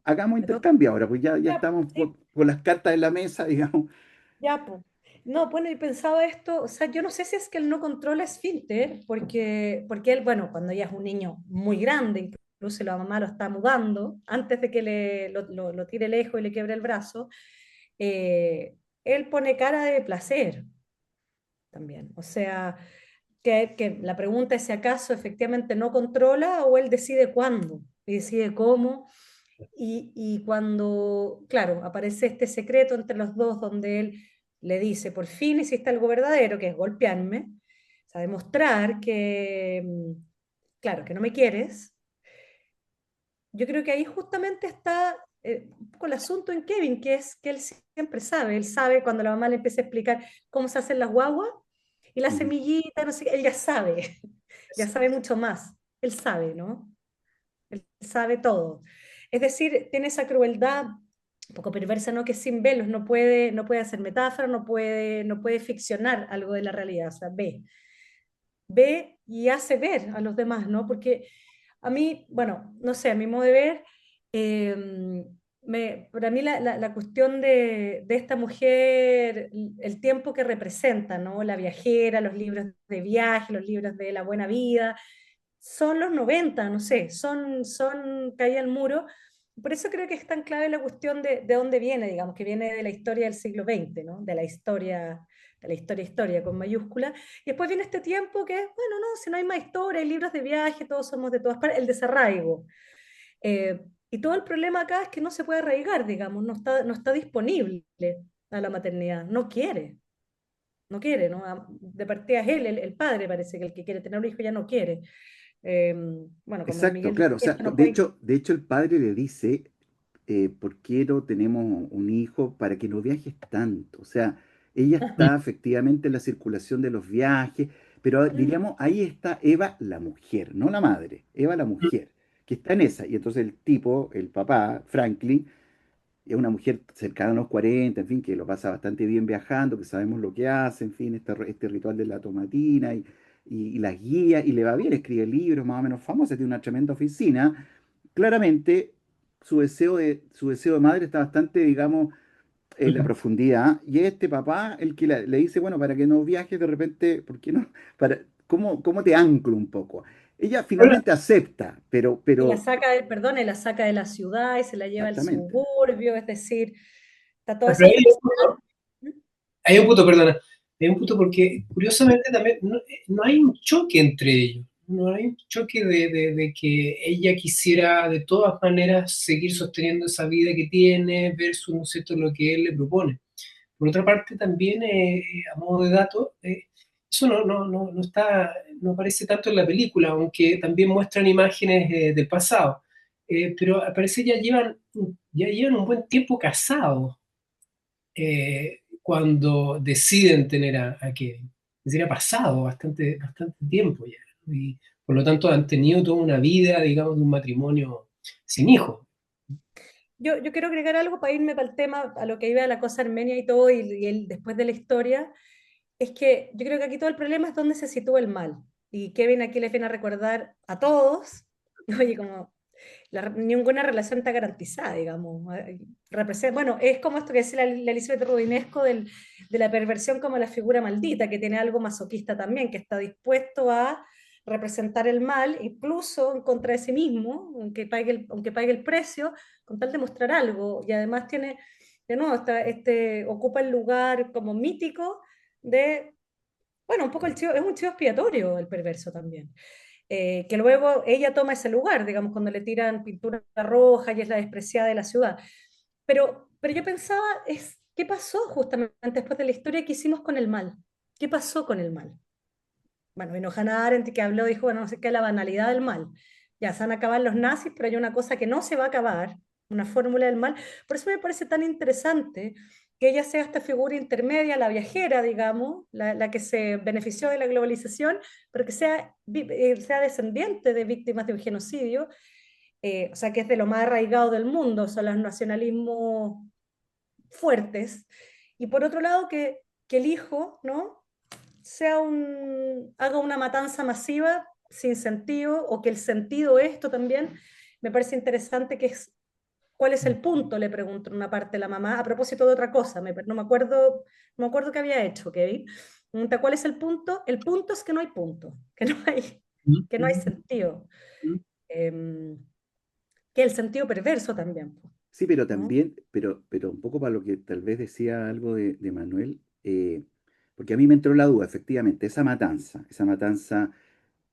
Hagamos me toca. intercambio ahora, pues ya Ya, estamos sí, con las cartas en la mesa, digamos. ya, pues. No, bueno, y pensaba esto, o sea, yo no sé si es que él no controla esfínter, porque él, bueno, cuando ya es un niño muy grande, incluso la mamá lo está mudando, antes de que lo tire lejos y le quiebre el brazo, eh, él pone cara de placer también. O sea, que la pregunta es si acaso efectivamente no controla o él decide cuándo y decide cómo. Y cuando, claro, aparece este secreto entre los dos donde él le dice, por fin hiciste algo verdadero, que es golpearme, o sea, demostrar que, claro, que no me quieres. Yo creo que ahí justamente está un poco el asunto en Kevin, que es que él siempre sabe, él sabe cuando la mamá le empieza a explicar cómo se hacen las guaguas y la Ujú. semillita, no sé, qué, él ya sabe, ya sabe mucho más, él sabe, ¿no? Él sabe todo. Es decir, tiene esa crueldad un poco perversa, ¿no? Que sin velos no puede hacer metáfora, no puede ficcionar algo de la realidad, o sea, ve y hace ver a los demás, ¿no? Porque a mí, bueno, no sé, a mi modo de ver, eh, para mí la cuestión de esta mujer, el tiempo que representa, ¿no? La viajera, los libros de viaje, los libros de la buena vida, son los 90 no sé, son caída al muro. Por eso creo que es tan clave la cuestión de dónde viene, digamos, que viene de la historia del siglo XX, ¿no? De la historia con mayúscula. Y después viene este tiempo que, bueno, no, si no hay más historia, hay libros de viaje, todos somos de todas partes, el desarraigo. Y todo el problema acá es que no se puede arraigar, digamos, no está disponible a la maternidad, no quiere, ¿no? De partida es él, el padre parece que el que quiere tener un hijo ya no quiere. Eh, bueno, como Exacto, Miguel dice, claro. O sea, esto no de puede... hecho, de hecho el padre le dice, ¿por qué no tenemos un hijo para que no viajes tanto? O sea, ella está efectivamente en la circulación de los viajes, pero diríamos, ahí está Eva la mujer, no la madre, Eva la mujer, que está en esa. Y entonces el tipo, el papá, Franklin, es una mujer cercana a los 40, en fin, que lo pasa bastante bien viajando, que sabemos lo que hace, en fin, este ritual de la tomatina y las guías, y le va bien, escribe libros más o menos famosos, tiene una tremenda oficina. Claramente, su deseo de madre está bastante, digamos, en la profundidad, y es este papá el que le dice, bueno, para que no viajes de repente, ¿por qué no? ¿Cómo te anclo un poco? ella Hola, finalmente acepta, Y la pero saca del, perdón, y la saca de la ciudad y se la lleva al exactamente. suburbio, es decir, está toda pero esa ahí felicidad. hay un punto, perdona. Hay un punto porque curiosamente también no hay un choque entre ellos. No hay un choque de que ella quisiera de todas maneras seguir sosteniendo esa vida que tiene versus, ¿no es cierto?, lo que él le propone. Por otra parte, también, a modo de dato, eso no está, no aparece tanto en la película, aunque también muestran imágenes del pasado. Pero al parecer ya llevan un buen tiempo casados cuando deciden tener a Kevin. Es decir, ha pasado bastante tiempo ya, ¿no? Y por lo tanto han tenido toda una vida, digamos, de un matrimonio sin hijos. Yo quiero agregar algo para irme para el tema, a lo que iba la cosa armenia y todo, y el, después de la historia, es que yo creo que aquí todo el problema es dónde se sitúa el mal. Y Kevin aquí les viene a recordar a todos, oye, como ninguna relación está garantizada, digamos. Bueno, es como esto que dice la Elizabeth Rudinesco de la perversión como la figura maldita, que tiene algo masoquista también, que está dispuesto a representar el mal, incluso en contra de sí mismo, aunque pague el precio, con tal de mostrar algo. Y además tiene, de nuevo, ocupa el lugar como mítico de, bueno, un poco es un chivo expiatorio el perverso también. Que luego ella toma ese lugar, digamos, cuando le tiran pintura roja y es la despreciada de la ciudad. Pero yo pensaba, ¿qué pasó justamente después de la historia que hicimos con el mal? ¿Qué pasó con el mal? Bueno, vino Hannah Arendt que habló, dijo, bueno, no sé qué, la banalidad del mal. Ya se van a acabar los nazis, pero hay una cosa que no se va a acabar, una fórmula del mal. Por eso me parece tan interesante que ella sea esta figura intermedia, la viajera, digamos, la que se benefició de la globalización, pero que sea descendiente de víctimas de un genocidio, o sea, que es de lo más arraigado del mundo, son los nacionalismos fuertes. Y por otro lado, que el hijo, ¿no?, haga una matanza masiva sin sentido, o que el sentido de esto también me parece interesante, que es cuál es el punto, le pregunto en una parte la mamá, a propósito de otra cosa, no me acuerdo qué había hecho, Kevin. Pregunta, ¿cuál es el punto? El punto es que no hay punto, que no hay sentido. Eh, que el sentido perverso también, Sí, pero ¿no? también, pero un poco para lo que tal vez decía algo de Manuel, porque a mí me entró la duda, efectivamente, esa matanza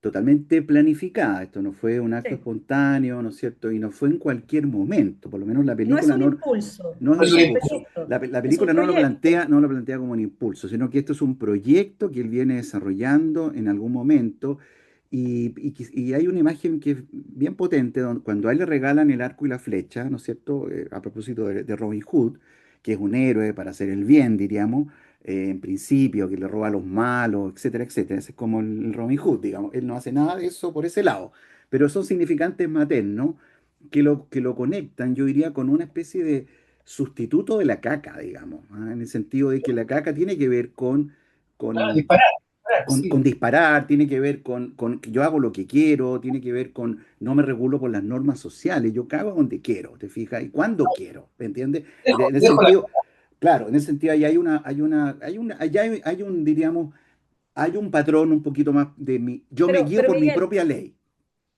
totalmente planificada, esto no fue un acto Sí. espontáneo, ¿no es cierto? Y no fue en cualquier momento, por lo menos la No es película un no, impulso, no es un Es es un un impulso. proyecto, La es un película proyecto. no lo plantea como un impulso, sino que esto es un proyecto que él viene desarrollando en algún momento. Y hay una imagen que es bien potente, cuando a él le regalan el arco y la flecha, ¿no es cierto? A propósito de Robin Hood, que es un héroe para hacer el bien, diríamos, en principio, que le roba a los malos, etcétera, etcétera. Ese es como el Robin Hood, digamos. Él no hace nada de eso por ese lado, pero son significantes maternos que lo conectan, yo diría, con una especie de sustituto de la caca, digamos, ¿ah? En el sentido de que la caca tiene que ver con, Disparar, con sí. disparar, tiene que ver con que yo hago lo que quiero, tiene que ver con no me regulo por las normas sociales, yo cago donde quiero, ¿te fijas? Y cuando quiero, ¿me entiendes? En ese Dejo la... sentido, claro, en ese sentido ahí hay un, diríamos, hay un patrón un poquito más de mi, yo me guío Pero por mi Miguel, propia ley.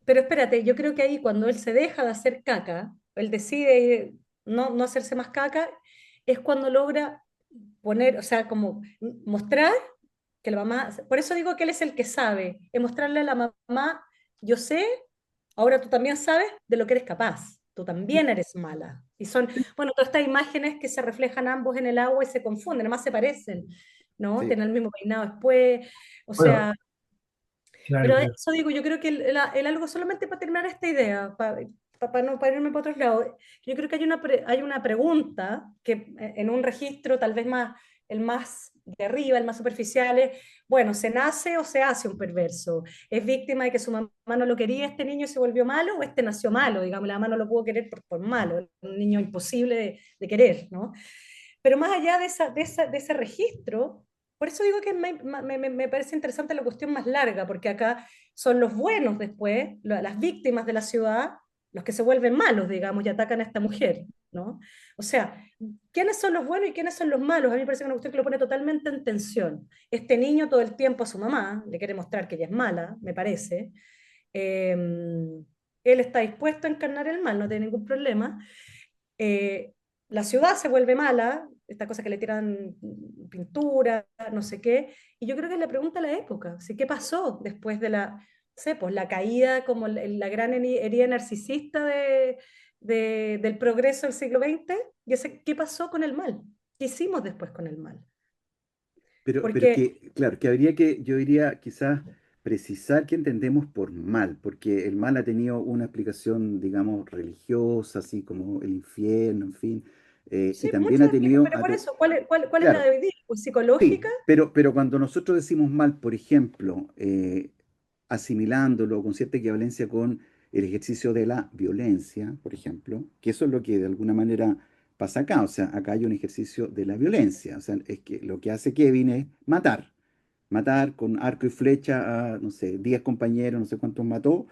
pero espérate, yo creo que ahí cuando él se deja de hacer caca, él decide no hacerse más caca, es cuando logra poner, o sea, como mostrar que la mamá, por eso digo que él es el que sabe, es mostrarle a la mamá, yo sé, ahora tú también sabes de lo que eres capaz, tú también eres mala. Y son, bueno, todas estas imágenes que se reflejan ambos en el agua y se confunden, además se parecen, ¿no? Sí. Tienen el mismo peinado después, o Bueno, sea, claro, pero claro. eso digo, yo creo que el algo, solamente para terminar esta idea, para no para irme para otros lados, yo creo que hay una pregunta que en un registro tal vez más, el más de arriba, el más superficial, es, bueno, ¿se nace o se hace un perverso? ¿Es víctima de que su mamá no lo quería, este niño se volvió malo, o este nació malo? Digamos, la mamá no lo pudo querer por malo, un niño imposible de querer, ¿no? Pero más allá de ese registro, por eso digo que me parece interesante la cuestión más larga, porque acá son los buenos después, las víctimas de la ciudad, los que se vuelven malos, digamos, y atacan a esta mujer, ¿no? O sea, ¿quiénes son los buenos y quiénes son los malos? A mí me parece que es una cuestión que lo pone totalmente en tensión. Este niño todo el tiempo a su mamá le quiere mostrar que ella es mala, me parece, él está dispuesto a encarnar el mal, no tiene ningún problema. Eh, la ciudad se vuelve mala, esta cosa que le tiran pintura, no sé qué, y yo creo que es la pregunta de la época, ¿sí? ¿Qué pasó después de la, no sé, pues la caída como la gran herida narcisista del progreso del siglo XX? ¿Qué pasó con el mal? ¿Qué hicimos después con el mal? Pero Porque, que, claro, que habría que, yo diría, quizás precisar qué entendemos por mal, porque el mal ha tenido una explicación, digamos, religiosa, así como el infierno, en fin, y sí, también muchos ha explican, tenido, pero por eso, ¿cuál es la claro, de hoy día? Pues psicológica. sí, pero cuando nosotros decimos mal, por ejemplo, asimilándolo con cierta equivalencia con el ejercicio de la violencia, por ejemplo, que eso es lo que de alguna manera pasa acá, o sea, acá hay un ejercicio de la violencia, o sea, es que lo que hace Kevin es matar con arco y flecha a, no sé, 10 compañeros, no sé cuántos mató,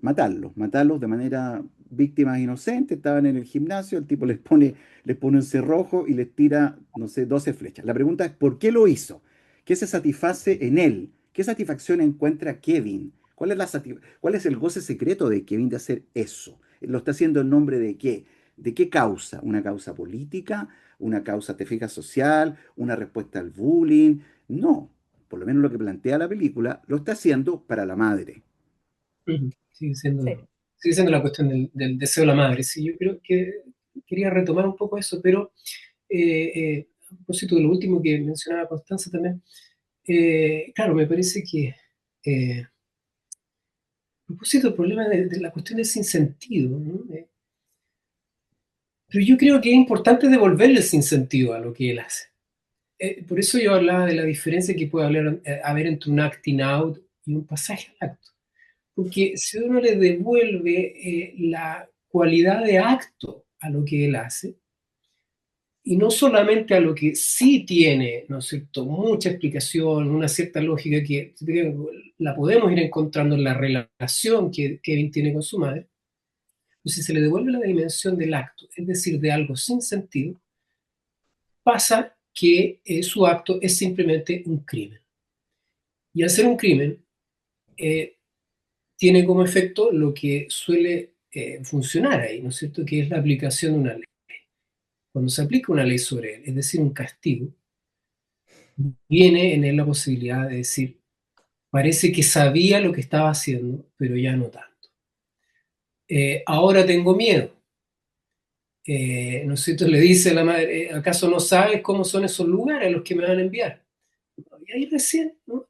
matarlos de manera víctimas inocentes, estaban en el gimnasio, el tipo les pone un cerrojo y les tira, no sé, 12 flechas. La pregunta es, ¿por qué lo hizo? ¿Qué se satisface en él? ¿Qué satisfacción encuentra Kevin? ¿Cuál es el goce secreto de Kevin de hacer eso? ¿Lo está haciendo en nombre de qué? ¿De qué causa? ¿Una causa política? ¿Una causa, te fijas, social? ¿Una respuesta al bullying? No, por lo menos lo que plantea la película, lo está haciendo para la madre. Ujú. Sí. Sigue siendo la cuestión del deseo de la madre. Sí, yo creo que quería retomar un poco eso, pero a propósito de lo último que mencionaba Constanza también, claro, me parece que a propósito del problema de la cuestión del sinsentido, ¿no? Pero yo creo que es importante devolverle el sinsentido a lo que él hace. Por eso yo hablaba de la diferencia que puede haber entre un acting out y un pasaje al acto. Porque si uno le devuelve la cualidad de acto a lo que él hace, y no solamente a lo que sí tiene, ¿no es cierto?, mucha explicación, una cierta lógica que la podemos ir encontrando en la relación que Kevin tiene con su madre, pues si se le devuelve la dimensión del acto, es decir, de algo sin sentido, pasa que su acto es simplemente un crimen. Y al ser un crimen, eh, tiene como efecto lo que suele funcionar ahí, ¿no es cierto?, que es la aplicación de una ley. Cuando se aplica una ley sobre él, es decir, un castigo, viene en él la posibilidad de decir, parece que sabía lo que estaba haciendo, pero ya no tanto. Ahora tengo miedo. ¿No es cierto? Le dice a la madre, ¿acaso no sabes cómo son esos lugares a los que me van a enviar? Y ahí recién, ¿no?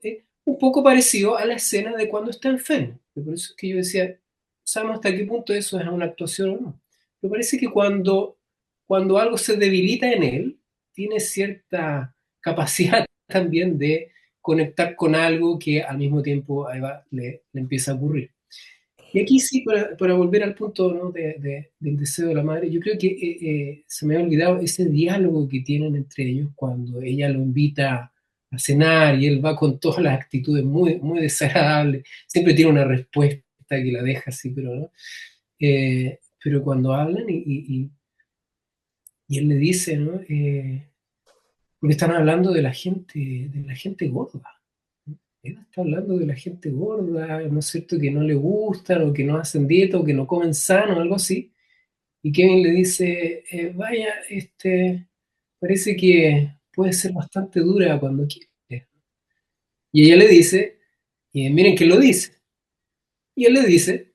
Un poco parecido a la escena de cuando está enfermo. Por eso es que yo decía, sabemos hasta qué punto eso es una actuación o no. Me parece que cuando algo se debilita en él, tiene cierta capacidad también de conectar con algo que al mismo tiempo a Eva le empieza a ocurrir. Y aquí sí, para volver al punto, ¿no?, del deseo de la madre, yo creo que se me ha olvidado ese diálogo que tienen entre ellos cuando ella lo invita a cenar y él va con todas las actitudes muy, muy desagradables, siempre tiene una respuesta que la deja así, pero no. Pero cuando hablan y él le dice, ¿no? Porque están hablando de la gente gorda. Él está hablando de la gente gorda, ¿no es cierto?, que no le gustan o que no hacen dieta o que no comen sano o algo así. Y Kevin le dice, vaya, parece que puede ser bastante dura cuando quiere. Y ella le dice, y miren que lo dice, y él le dice,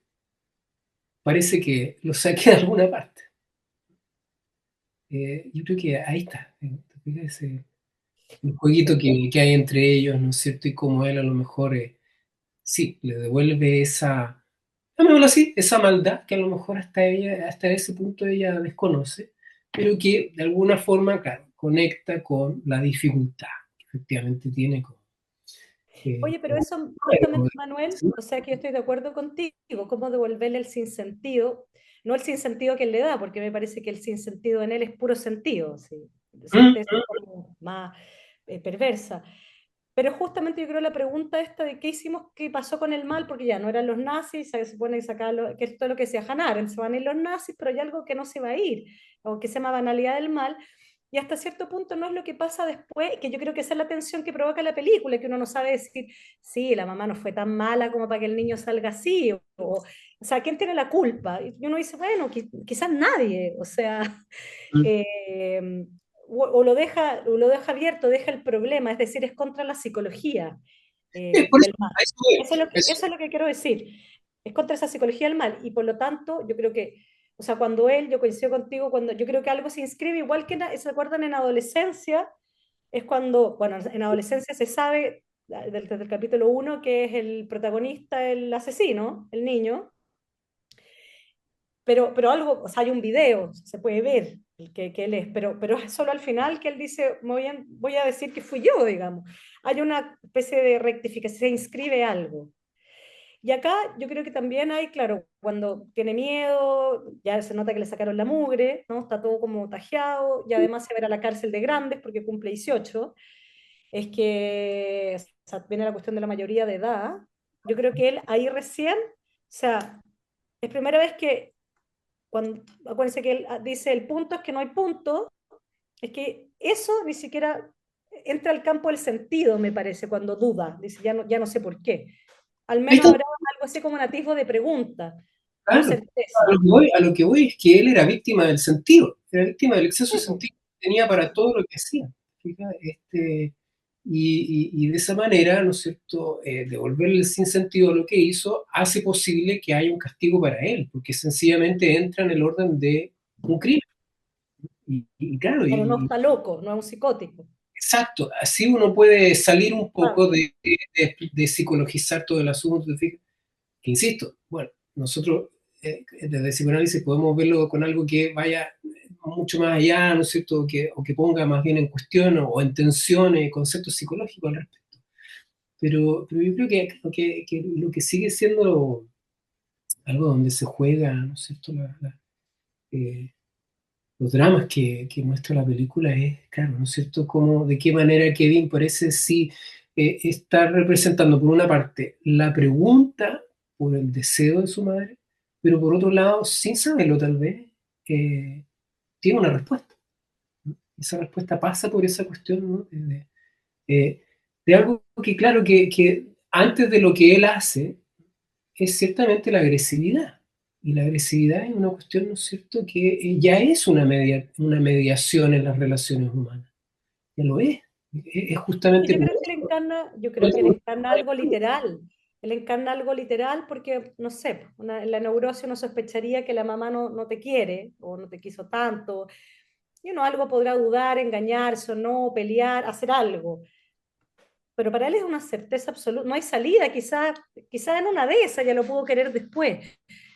parece que lo saqué de alguna parte. Yo creo que ahí está, ¿te fijas? El jueguito que hay entre ellos, ¿no es cierto? Y como él a lo mejor, sí, le devuelve esa, llamémoslo así, esa maldad que a lo mejor hasta ese punto ella desconoce, pero que de alguna forma, claro, conecta con la dificultad que efectivamente tiene Oye, pero con eso algo justamente, de- Manuel, ¿sí? o sea que yo estoy de acuerdo contigo, cómo devolverle el sinsentido, no el sinsentido que él le da, porque me parece que el sinsentido en él es puro sentido, sí. Esa Mm, parte es como más perversa. Pero justamente yo creo la pregunta esta de qué hicimos, qué pasó con el mal, porque ya no eran los nazis, se supone que que esto es lo que decía Hannah Arendt, se van a ir los nazis, pero hay algo que no se va a ir, o que se llama banalidad del mal, y hasta cierto punto no es lo que pasa después, que yo creo que esa es la tensión que provoca la película, que uno no sabe decir, sí, la mamá no fue tan mala como para que el niño salga así, o sea, ¿quién tiene la culpa? Y uno dice, bueno, quizás nadie, o sea, Mm. eh, o lo deja abierto, deja el problema, es decir, es contra la psicología Por eso, del mal. a eso voy, Eso es lo que, eso. eso es lo que quiero decir. Es contra esa psicología del mal. Y por lo tanto, yo creo que, o sea, yo coincido contigo, cuando yo creo que algo se inscribe, igual que, ¿se acuerdan en adolescencia? Es cuando, bueno, en adolescencia se sabe, desde el capítulo 1, que es el protagonista, el asesino, el niño, pero algo, o sea, hay un video, se puede ver que él es, pero es solo al final que él dice, voy a decir que fui yo, digamos. Hay una especie de rectificación, se inscribe algo. Y acá yo creo que también hay, claro, cuando tiene miedo, ya se nota que le sacaron la mugre, ¿no? Está todo como tajeado, y además se va a ir a la cárcel de grandes porque cumple 18. Es que, o sea, viene la cuestión de la mayoría de edad. Yo creo que él ahí recién, o sea, es primera vez que acuérdense que él dice, el punto es que no hay punto, es que eso ni siquiera entra al campo del sentido, me parece, cuando duda, dice, ya no sé por qué. Al Ahí menos está, habrá algo así como un atisbo de pregunta, no claro. certeza. A lo que voy es que él era víctima del sentido, era víctima del exceso de sentido que tenía para todo lo que hacía. ¿Fija? Y de esa manera, ¿no es cierto?, devolverle el sinsentido a lo que hizo hace posible que haya un castigo para él, porque sencillamente entra en el orden de un crimen. Claro, Pero no está loco, no es un psicótico. exacto, así uno puede salir un Ah, poco de psicologizar todo el asunto, ¿fija? Que insisto, bueno, nosotros desde psicoanálisis podemos verlo con algo que vaya mucho más allá, ¿no es cierto?, o que ponga más bien en cuestión o en tensión conceptos psicológicos al respecto. Pero yo creo que lo que sigue siendo algo donde se juega, ¿no es cierto?, eh, los dramas que muestra la película es, claro, ¿no es cierto?, cómo, de qué manera Kevin parece sí está representando por una parte la pregunta por el deseo de su madre, pero por otro lado, sin saberlo tal vez, tiene una respuesta, ¿no? Esa respuesta pasa por esa cuestión, ¿no?, eh, de algo que, claro, que antes de lo que él hace, es ciertamente la agresividad. Y la agresividad es una cuestión, ¿no es cierto?, que ya es una mediación en las relaciones humanas. Ya lo es. Es y justamente yo por creo que él eso. encarna algo literal. Él encarna algo literal porque, no sé, en la neurosis uno sospecharía que la mamá no te quiere o no te quiso tanto. Y uno algo podrá dudar, engañarse o no, pelear, hacer algo. Pero para él es una certeza absoluta, no hay salida, quizá en una de esas ya lo pudo querer después,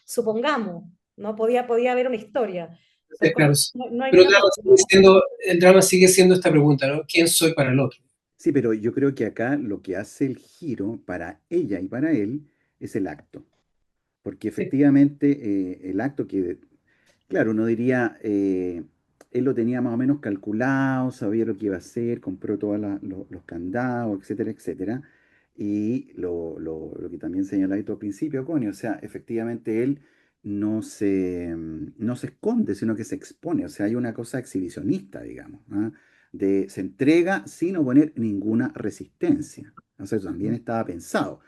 supongamos, ¿no? Podía haber una historia, pero Claro, no hay pero ni una posibilidad. el drama sigue siendo esta pregunta, ¿no? ¿Quién soy para el otro? Sí, pero yo creo que acá lo que hace el giro para ella y para él es el acto. Porque Sí, efectivamente el acto que, claro, uno diría, él lo tenía más o menos calculado, sabía lo que iba a hacer, compró todos los candados, etcétera, etcétera. Y lo que también señalaba tú al principio, Connie, o sea, efectivamente él no se esconde, sino que se expone. O sea, hay una cosa exhibicionista, digamos, ¿ah? Se entrega sin oponer ninguna resistencia. O sea, eso también estaba pensado.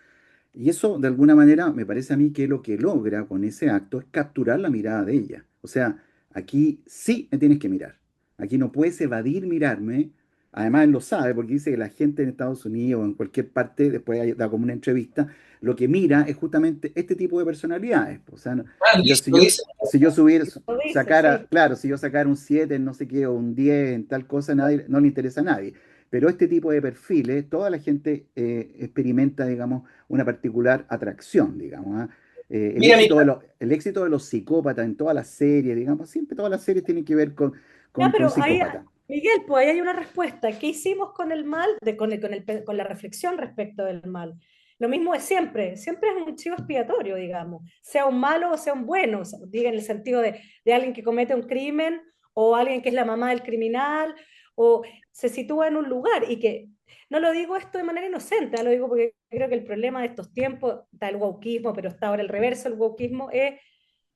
Y eso, de alguna manera, me parece a mí que lo que logra con ese acto es capturar la mirada de ella. O sea, aquí sí me tienes que mirar. Aquí no puedes evadir mirarme. Además, él lo sabe porque dice que la gente en Estados Unidos o en cualquier parte, después da como una entrevista, lo que mira es justamente este tipo de personalidades. O sea, si yo, si lo yo, dice. si yo subiera, Lo dice, sacara, sí. claro, si yo sacara un 7 en no sé qué, o un 10 en tal cosa, no le interesa a nadie. Pero este tipo de perfiles, toda la gente experimenta, digamos, una particular atracción, digamos, ¿ah? El Mira, éxito de los psicópatas en todas las series, digamos, siempre todas las series tienen que ver con, Ya, con, con pero ahí, psicópatas. Miguel, pues ahí hay una respuesta. ¿Qué hicimos con el mal, con la reflexión respecto del mal? Lo mismo es siempre es un chivo expiatorio, digamos, sea un malo o sea un bueno, o sea, diga en el sentido de alguien que comete un crimen o alguien que es la mamá del criminal o se sitúa en un lugar y que, no lo digo esto de manera inocente, lo digo porque creo que el problema de estos tiempos, está el wokismo, pero está ahora el reverso del wokismo, es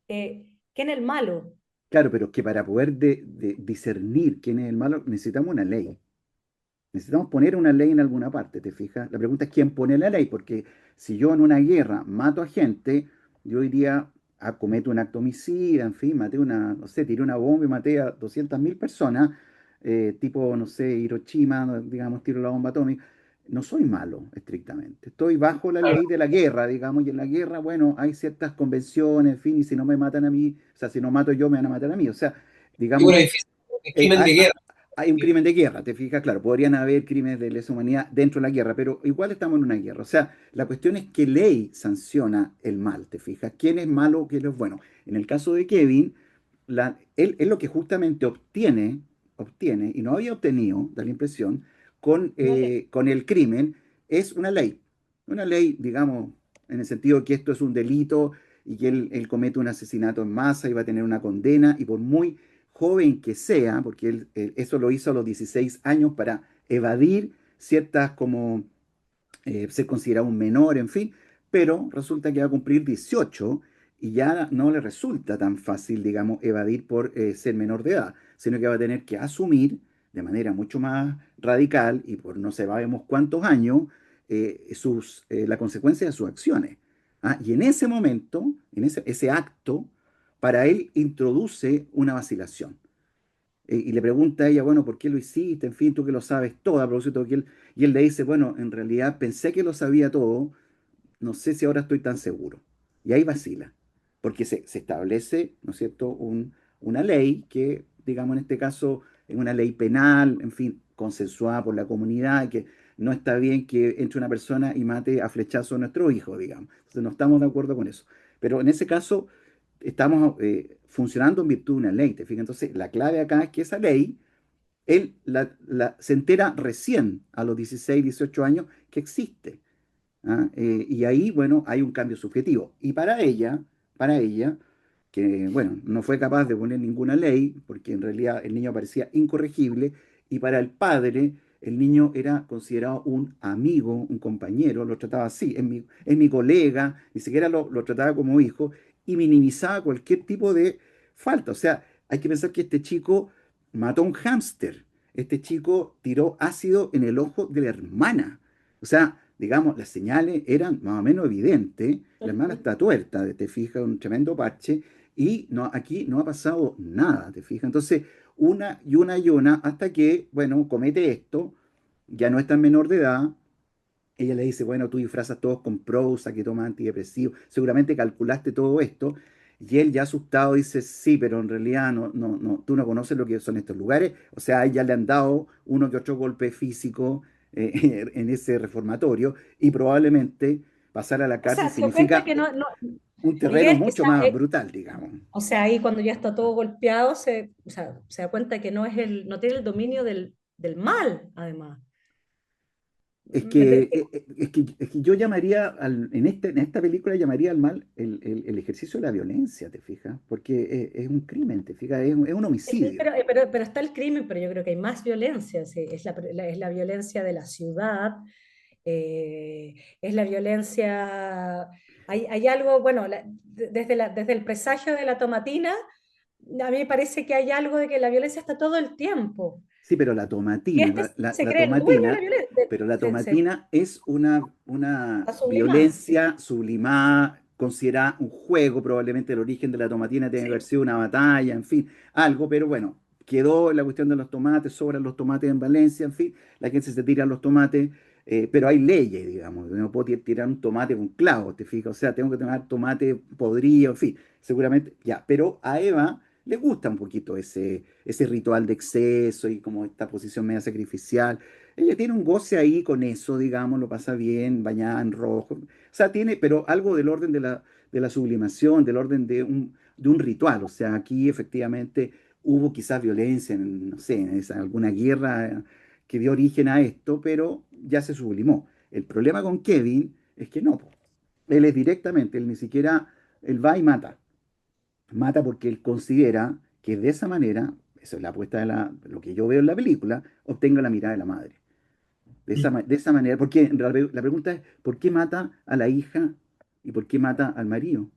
¿quién es el malo? Claro, pero es que para poder discernir quién es el malo necesitamos una ley. Necesitamos poner una ley en alguna parte, ¿te fijas? La pregunta es quién pone la ley, porque si yo en una guerra mato a gente, yo hoy día cometo un acto homicida, en fin, maté una, no sé, tiré una bomba y maté a 200.000 personas, tipo, no sé, Hiroshima, no, digamos, tiro la bomba atómica. No soy malo, estrictamente. Estoy bajo la ley de la guerra, digamos, y en la guerra, bueno, hay ciertas convenciones, en fin, y si no me matan a mí, o sea, si no mato yo, me van a matar a mí. O sea, Figura digamos, difícil, el eh, crimen de hay, guerra. hay un crimen de guerra, te fijas, claro, podrían haber crímenes de lesa humanidad dentro de la guerra, pero igual estamos en una guerra. O sea, la cuestión es qué ley sanciona el mal, te fijas, quién es malo, quién es bueno. En el caso de Kevin, él lo que justamente obtiene, y no había obtenido, da la impresión, Dale. con el crimen, es una ley. Una ley, digamos, en el sentido de que esto es un delito y que él comete un asesinato en masa y va a tener una condena, y por muy joven que sea, porque él eso lo hizo a los 16 años para evadir ciertas como ser considerado un menor, en fin, pero resulta que va a cumplir 18 y ya no le resulta tan fácil, digamos, evadir por ser menor de edad, sino que va a tener que asumir de manera mucho más radical y por no sabemos cuántos años la consecuencia de sus acciones. ¿Ah? Y en ese momento, en ese acto, para él introduce una vacilación. Y le pregunta a ella, bueno, ¿por qué lo hiciste? En fin, tú que lo sabes todo, a propósito que y él le dice, bueno, en realidad pensé que lo sabía todo, no sé si ahora estoy tan seguro. Y ahí vacila, porque se establece, ¿no es cierto?, una ley que, digamos, en este caso, es una ley penal, en fin, consensuada por la comunidad, que no está bien que entre una persona y mate a flechazo a nuestro hijo, digamos. Entonces no estamos de acuerdo con eso. Pero en ese caso estamos funcionando en virtud de una ley, ¿te fijas? Entonces la clave acá es que esa ley, él se entera recién a los 16, 18 años que existe. ¿Ah? Y ahí, bueno, hay un cambio subjetivo. Y para ella, que, bueno, no fue capaz de poner ninguna ley, porque en realidad el niño parecía incorregible, y para el padre, el niño era considerado un amigo, un compañero, lo trataba así, es mi colega, ni siquiera lo trataba como hijo, y minimizaba cualquier tipo de falta. O sea, hay que pensar que este chico mató a un hámster, este chico tiró ácido en el ojo de la hermana. O sea, digamos, las señales eran más o menos evidentes. La hermana está tuerta, te fijas, un tremendo parche, y no, aquí no ha pasado nada, te fijas. Entonces, una, hasta que, bueno, comete esto, ya no es tan menor de edad. Ella le dice, bueno, tú disfrazas todos con Prozac, que toma antidepresivos, seguramente calculaste todo esto. Y él ya asustado dice, sí, pero en realidad no, no, no, tú no conoces lo que son estos lugares. O sea, a ella le han dado uno que otro golpe físico en ese reformatorio, y probablemente pasar a la O cárcel sea, se dio cuenta significa que no, no, un terreno Miguel, mucho más brutal, digamos. o sea, ahí cuando ya está todo golpeado, o sea, se da cuenta que no tiene el dominio del mal, además. Es Mm, que, es que yo llamaría, en esta película llamaría al mal el ejercicio de la violencia, ¿te fijas? Porque es un crimen, ¿te fijas? Es un Sí, homicidio. pero está el crimen, pero yo creo que hay más violencia, sí, es la violencia de la ciudad, eh, es la violencia, hay algo, bueno, desde el presagio de la tomatina, a mí me parece que hay algo de que la violencia está todo el tiempo. Sí, pero la Y tomatina, este la, la- se la cree el dueño de la tomatina, violencia, pero la tomatina es una está sublimada. violencia sublimada, considerada un juego. Probablemente el origen de la tomatina tiene que haber Sí. sido una batalla, en fin, algo, pero bueno, quedó la cuestión de los tomates, sobran los tomates en Valencia, en fin, la gente se tira los tomates, pero hay leyes, digamos, no puedo tirar un tomate con un clavo, ¿te fijas? O sea, tengo que tomar tomate podrido, en fin, seguramente, ya, pero a Eva le gusta un poquito ese ritual de exceso y como esta posición media sacrificial. Ella tiene un goce ahí con eso, digamos, lo pasa bien, bañada en rojo. O sea, tiene, pero algo del orden de la sublimación, del orden de un ritual. O sea, aquí efectivamente hubo quizás violencia, no sé, alguna guerra que dio origen a esto, pero ya se sublimó. El problema con Kevin es que no, po. Él es directamente, él ni siquiera, él va y mata porque él considera que de esa manera, eso es la apuesta lo que yo veo en la película, obtenga la mirada de la madre. De esa manera, porque la pregunta es, ¿por qué mata a la hija y por qué mata al marido?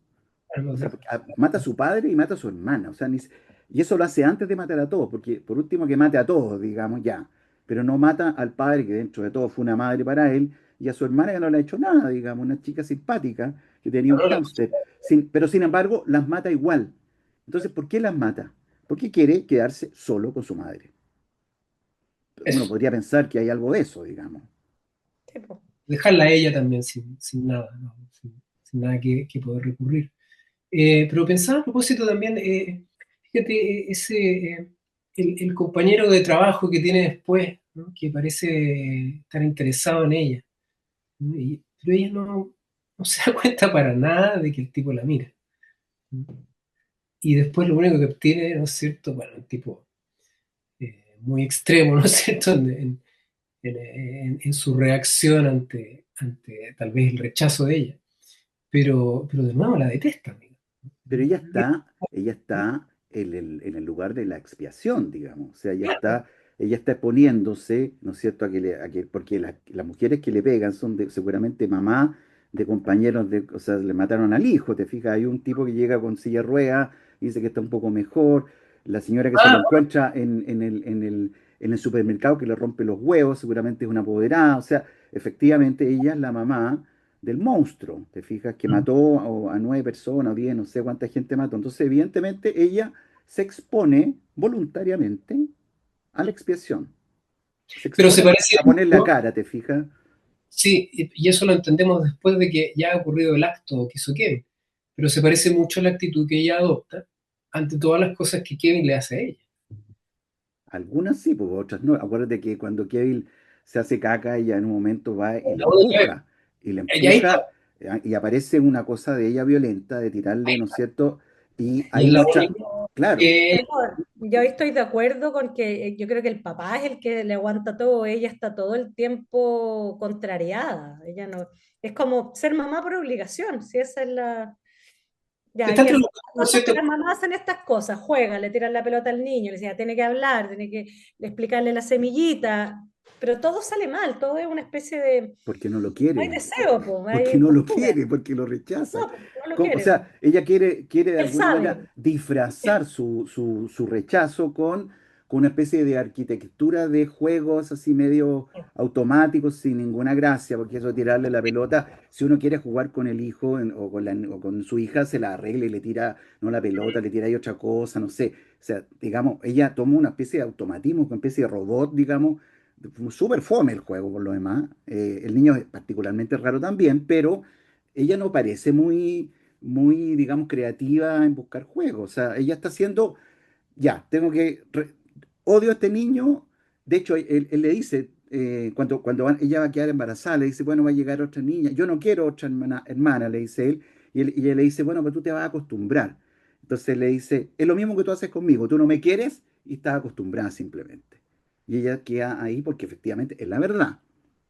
O sea, porque, mata a su padre y mata a su hermana. O sea, Y eso lo hace antes de matar a todos, porque por último que mate a todos, digamos, ya. Pero no mata al padre, que dentro de todo fue una madre para él, y a su hermana que no le ha hecho nada, digamos, una chica simpática que tenía un No, no, hámster. Pero sin embargo, las mata igual. Entonces, ¿por qué las mata? Porque quiere quedarse solo con su madre. Uno eso. podría pensar que hay algo de eso, digamos. Sí, po. Dejarla a ella también sin nada, ¿no? Sin nada que poder recurrir. Pero pensaba a propósito también, fíjate, el compañero de trabajo que tiene después, ¿no? Que parece estar interesado en ella, ¿no? Pero ella no se da cuenta para nada de que el tipo la mira, ¿no? Y después lo único que obtiene, ¿no es cierto? Bueno, un tipo muy extremo, ¿no es cierto? En su reacción ante tal vez el rechazo de ella. Pero de nuevo la detesta, amigo. Pero ella está en el lugar de la expiación, digamos. O sea, ella está exponiéndose, ¿no es cierto?, porque las mujeres que le pegan son seguramente mamá de compañeros o sea, le mataron al hijo, te fijas, hay un tipo que llega con silla de ruedas y dice que está un poco mejor, la señora que se lo Ah, encuentra en el supermercado que le rompe los huevos, seguramente es una apoderada, o sea, efectivamente ella es la mamá del monstruo, te fijas, que bueno. mató a 9 personas, o 10, no sé cuánta gente mató. Entonces, evidentemente, ella se expone voluntariamente a la expiación. Se Pero se expone parece a poner la mucho, cara, ¿te fijas? sí, y eso lo entendemos después de que ya ha ocurrido el acto que hizo Kevin, pero se parece mucho a la actitud que ella adopta ante todas las cosas que Kevin le hace a ella. Algunas sí, pues otras no. Acuérdate que cuando Kevin se hace caca, ella en un momento va La y le y ahí está, empuja, y aparece una cosa de ella violenta, de tirarle, ¿no es cierto? Y y ahí es la muestra, única claro, que Yo estoy de acuerdo con que yo creo que el papá es el que le aguanta todo, ella está todo el tiempo contrariada, ella no, es como ser mamá por obligación, si esa es la... Ya, está y entre así los dos, ¿no es pasa que cierto? las mamás hacen estas cosas, juegan, le tiran la pelota al niño, le dicen, "Ya tiene que hablar, tiene que explicarle la semillita", pero todo sale mal, todo es una especie de... porque no lo No hay quiere. deseo, po, Porque hay no lo postura. quiere, porque lo rechaza. No, porque no lo O quiere. sea, ella quiere de Él alguna manera sabe. disfrazar su rechazo con una especie de arquitectura de juegos así medio automáticos, sin ninguna gracia, porque eso de tirarle la pelota, si uno quiere jugar con el hijo o con su hija, se la arregla y le tira, no la pelota, le tira ahí otra cosa, no sé. O sea, digamos, ella toma una especie de automatismo, una especie de robot, digamos, súper fome el juego por lo demás. El niño es particularmente raro también, pero ella no parece muy, digamos, creativa en buscar juegos. O sea, ella está haciendo, ya, odio a este niño. De hecho, él le dice, ella va a quedar embarazada, le dice, bueno, va a llegar otra niña. Yo no quiero otra hermana, le dice él. Y ella le dice, bueno, pero tú te vas a acostumbrar. Entonces le dice, es lo mismo que tú haces conmigo, tú no me quieres y estás acostumbrada simplemente. Y ella queda ahí porque efectivamente es la verdad.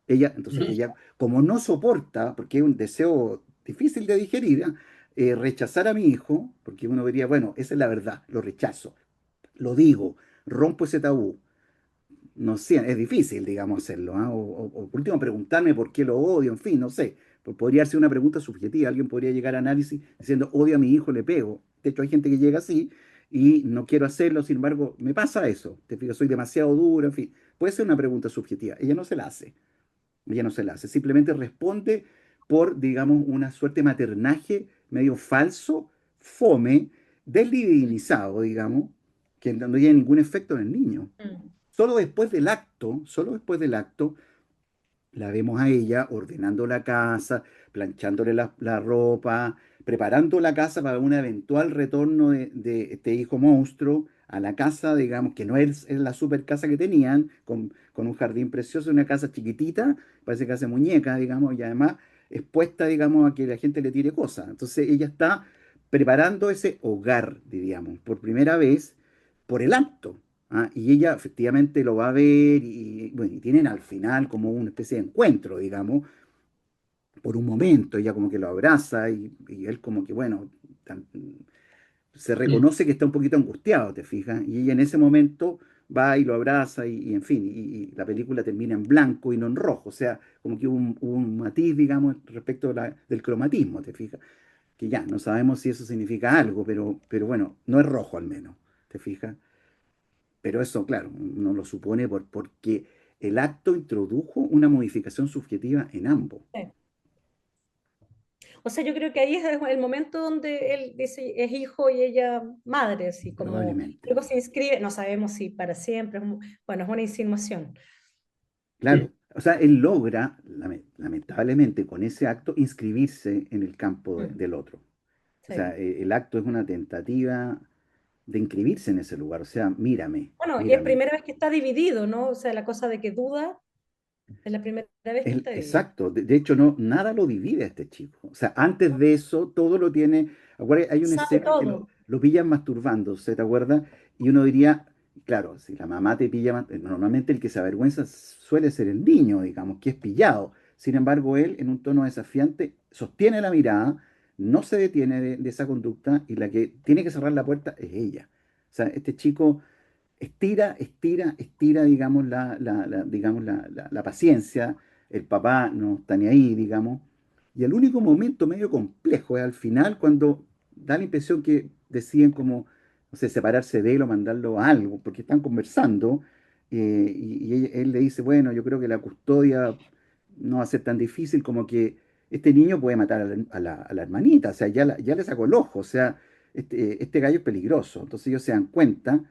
Entonces Ujú. ella, como no soporta, porque es un deseo difícil de digerir, rechazar a mi hijo, porque uno diría, bueno, esa es la verdad, lo rechazo, lo digo, rompo ese tabú. No sé, es difícil, digamos, hacerlo, ¿ah? O por último preguntarme por qué lo odio, en fin, no sé. Podría ser una pregunta subjetiva, alguien podría llegar a análisis diciendo, odio a mi hijo, le pego. De hecho, hay gente que llega así y no quiero hacerlo, sin embargo, me pasa eso. Te fijas, soy demasiado duro, en fin. Puede ser una pregunta subjetiva, ella no se la hace. Ella no se la hace, simplemente responde por, digamos, una suerte de maternaje medio falso, fome, desdivinizado, digamos, que no tiene ningún efecto en el niño. Mm. Solo después del acto, la vemos a ella ordenando la casa, planchándole la ropa, preparando la casa para un eventual retorno de este hijo monstruo a la casa, digamos, que no es la super casa que tenían, con un jardín precioso, una casa chiquitita, parece que hace muñeca, digamos, y además expuesta, digamos, a que la gente le tire cosas. Entonces ella está preparando ese hogar, diríamos, por primera vez, por el acto. Y ella efectivamente lo va a ver bueno, y tienen al final como una especie de encuentro, digamos, por un momento, ella como que lo abraza y él como que, bueno, se Mm. reconoce que está un poquito angustiado, ¿te fijas? Y ella en ese momento va y lo abraza en fin, y la película termina en blanco y no en rojo, o sea, como que hubo un matiz, digamos, respecto del cromatismo, ¿te fijas? Que ya, no sabemos si eso significa algo, pero bueno, no es rojo al menos. ¿te fijas? Pero eso, claro, no lo supone porque el acto introdujo una modificación subjetiva en ambos, Sí. O sea, yo creo que ahí es el momento donde él dice es hijo y ella madre, así como probablemente. luego se inscribe, no sabemos si para siempre, bueno, es una insinuación. Claro, o sea, él logra, lamentablemente, con ese acto, inscribirse en el campo Mm, del otro. O sí. sea, el acto es una tentativa de inscribirse en ese lugar. O sea, mírame, Bueno, y es mírame. primera vez que está dividido, ¿no? O sea, la cosa de que duda es la primera vez que está dividido. Exacto, de hecho, no, nada lo divide a este chico. O sea, antes de eso, todo lo tiene. Acuérdate, hay una Sabe escena que todo. lo pillan masturbándose, ¿te acuerdas? Y uno diría, claro, si la mamá te pilla, normalmente el que se avergüenza suele ser el niño, digamos, que es pillado. Sin embargo, él, en un tono desafiante, sostiene la mirada, no se detiene de esa conducta y la que tiene que cerrar la puerta es ella. O sea, este chico estira, estira, estira, digamos, digamos, la paciencia. El papá no está ni ahí, digamos. Y el único momento medio complejo es al final, cuando da la impresión que deciden como, no sé, separarse de él o mandarlo a algo, porque están conversando. Y él le dice, bueno, yo creo que la custodia no va a ser tan difícil como que este niño puede matar a la hermanita, o sea, ya le sacó el ojo, o sea, este gallo es peligroso. Entonces ellos se dan cuenta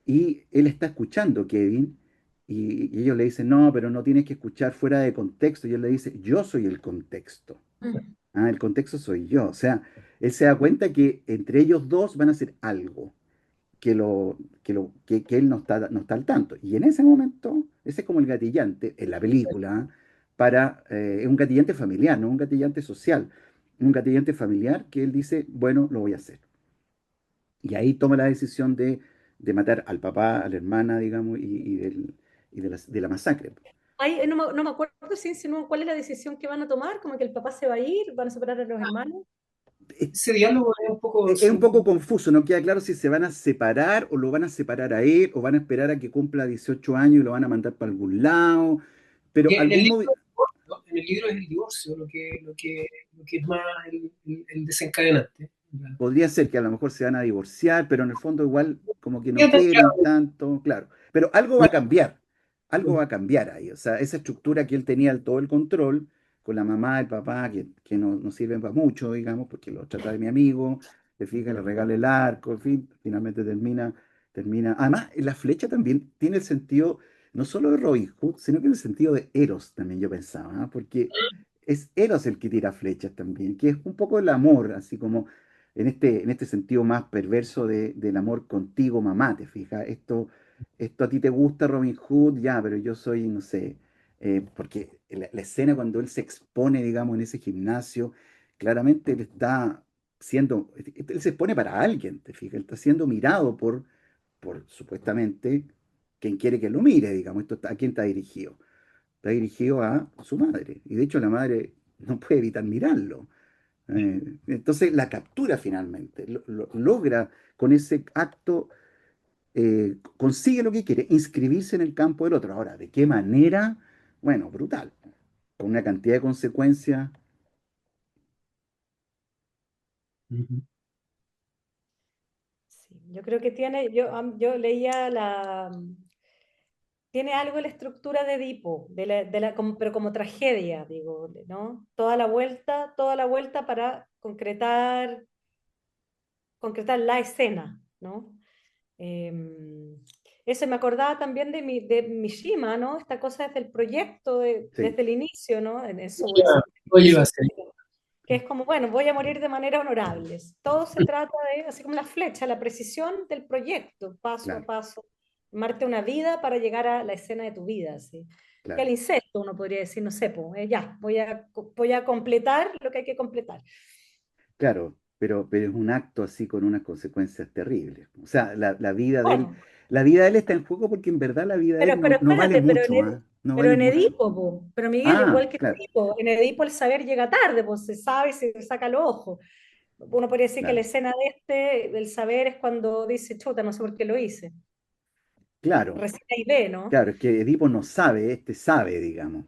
y él está escuchando, Kevin, y ellos le dicen, no, pero no tienes que escuchar fuera de contexto. Y él le dice, yo soy el contexto. Mm. Ah, el contexto soy yo. O sea, él se da cuenta que entre ellos dos van a hacer algo que él no está al tanto. Y en ese momento, ese es como el gatillante en la película, es un gatillante familiar, no un gatillante social, un gatillante familiar que él dice, bueno, lo voy a hacer. Y ahí toma la decisión de matar al papá, a la hermana, digamos, y de la masacre. Ay, no me acuerdo si insinúan cuál es la decisión que van a tomar, como que el papá se va a ir, van a separar a los hermanos. Es, Ese diálogo es un poco es un poco confuso, no queda claro si se van a separar o lo van a separar a él o van a esperar a que cumpla 18 años y lo van a mandar para algún lado, pero en el algún libro, ¿no? En el libro es el divorcio lo que es más el desencadenante. podría ser que a lo mejor se van a divorciar, pero en el fondo igual como que no Fíjate, quieren tanto, claro. Pero algo claro, va a cambiar ahí. O sea, esa estructura que él tenía todo el control con la mamá, el papá, que no sirven para mucho, digamos, porque lo trata de mi amigo, te fijas, le regala el arco, en fin, finalmente termina. Además, la flecha también tiene el sentido no solo de Robin Hood, sino que en el sentido de Eros también yo pensaba, ¿ah? Porque es Eros el que tira flechas también, que es un poco el amor, así como en este sentido más perverso del amor contigo, mamá, ¿te fijas? Esto a ti te gusta Robin Hood, ya, pero yo soy, no sé, porque la escena cuando él se expone, digamos, en ese gimnasio, claramente él está él se expone para alguien, ¿te fijas? Él está siendo mirado por supuestamente quien quiere que lo mire, digamos, ¿a quién está dirigido? Está dirigido a su madre, y de hecho la madre no puede evitar mirarlo. Entonces la captura finalmente, logra con ese acto, consigue lo que quiere, inscribirse en el campo del otro. Ahora, ¿de qué manera? Bueno, brutal, con una cantidad de consecuencias. Ujú. Sí, yo creo que tiene, yo leía tiene algo la estructura de Edipo, pero como tragedia, digo, ¿no? Toda la vuelta para concretar la escena, ¿no? Eh, Eso me acordaba también de Mishima, ¿no? Esta cosa desde el proyecto, Sí, desde el inicio, ¿no? Ya, oye, va a ser. que es como, bueno, voy a morir de manera honorable. Todo se trata de, así como la flecha, la precisión del proyecto, paso a claro, paso, amarte una vida para llegar a la escena de tu vida, ¿sí? Que el claro, incesto, uno podría decir, no sé, pues, ya, voy a completar lo que hay que completar. claro, pero es un acto así con unas consecuencias terribles. O sea, la vida de él, Bueno, la vida de él está en juego porque en verdad la vida de él pero no vale espérate, mucho, ¿ah? No Pero vale en mucho. Edipo, po, pero Miguel, Ah, igual que en claro, Edipo, el saber llega tarde, pues se sabe y se saca los ojos. Uno podría decir que la claro. escena del saber es cuando dice, chuta, no sé por qué lo hice. Claro, recién ahí ve, ¿no? claro, es que Edipo no sabe, este sabe, digamos.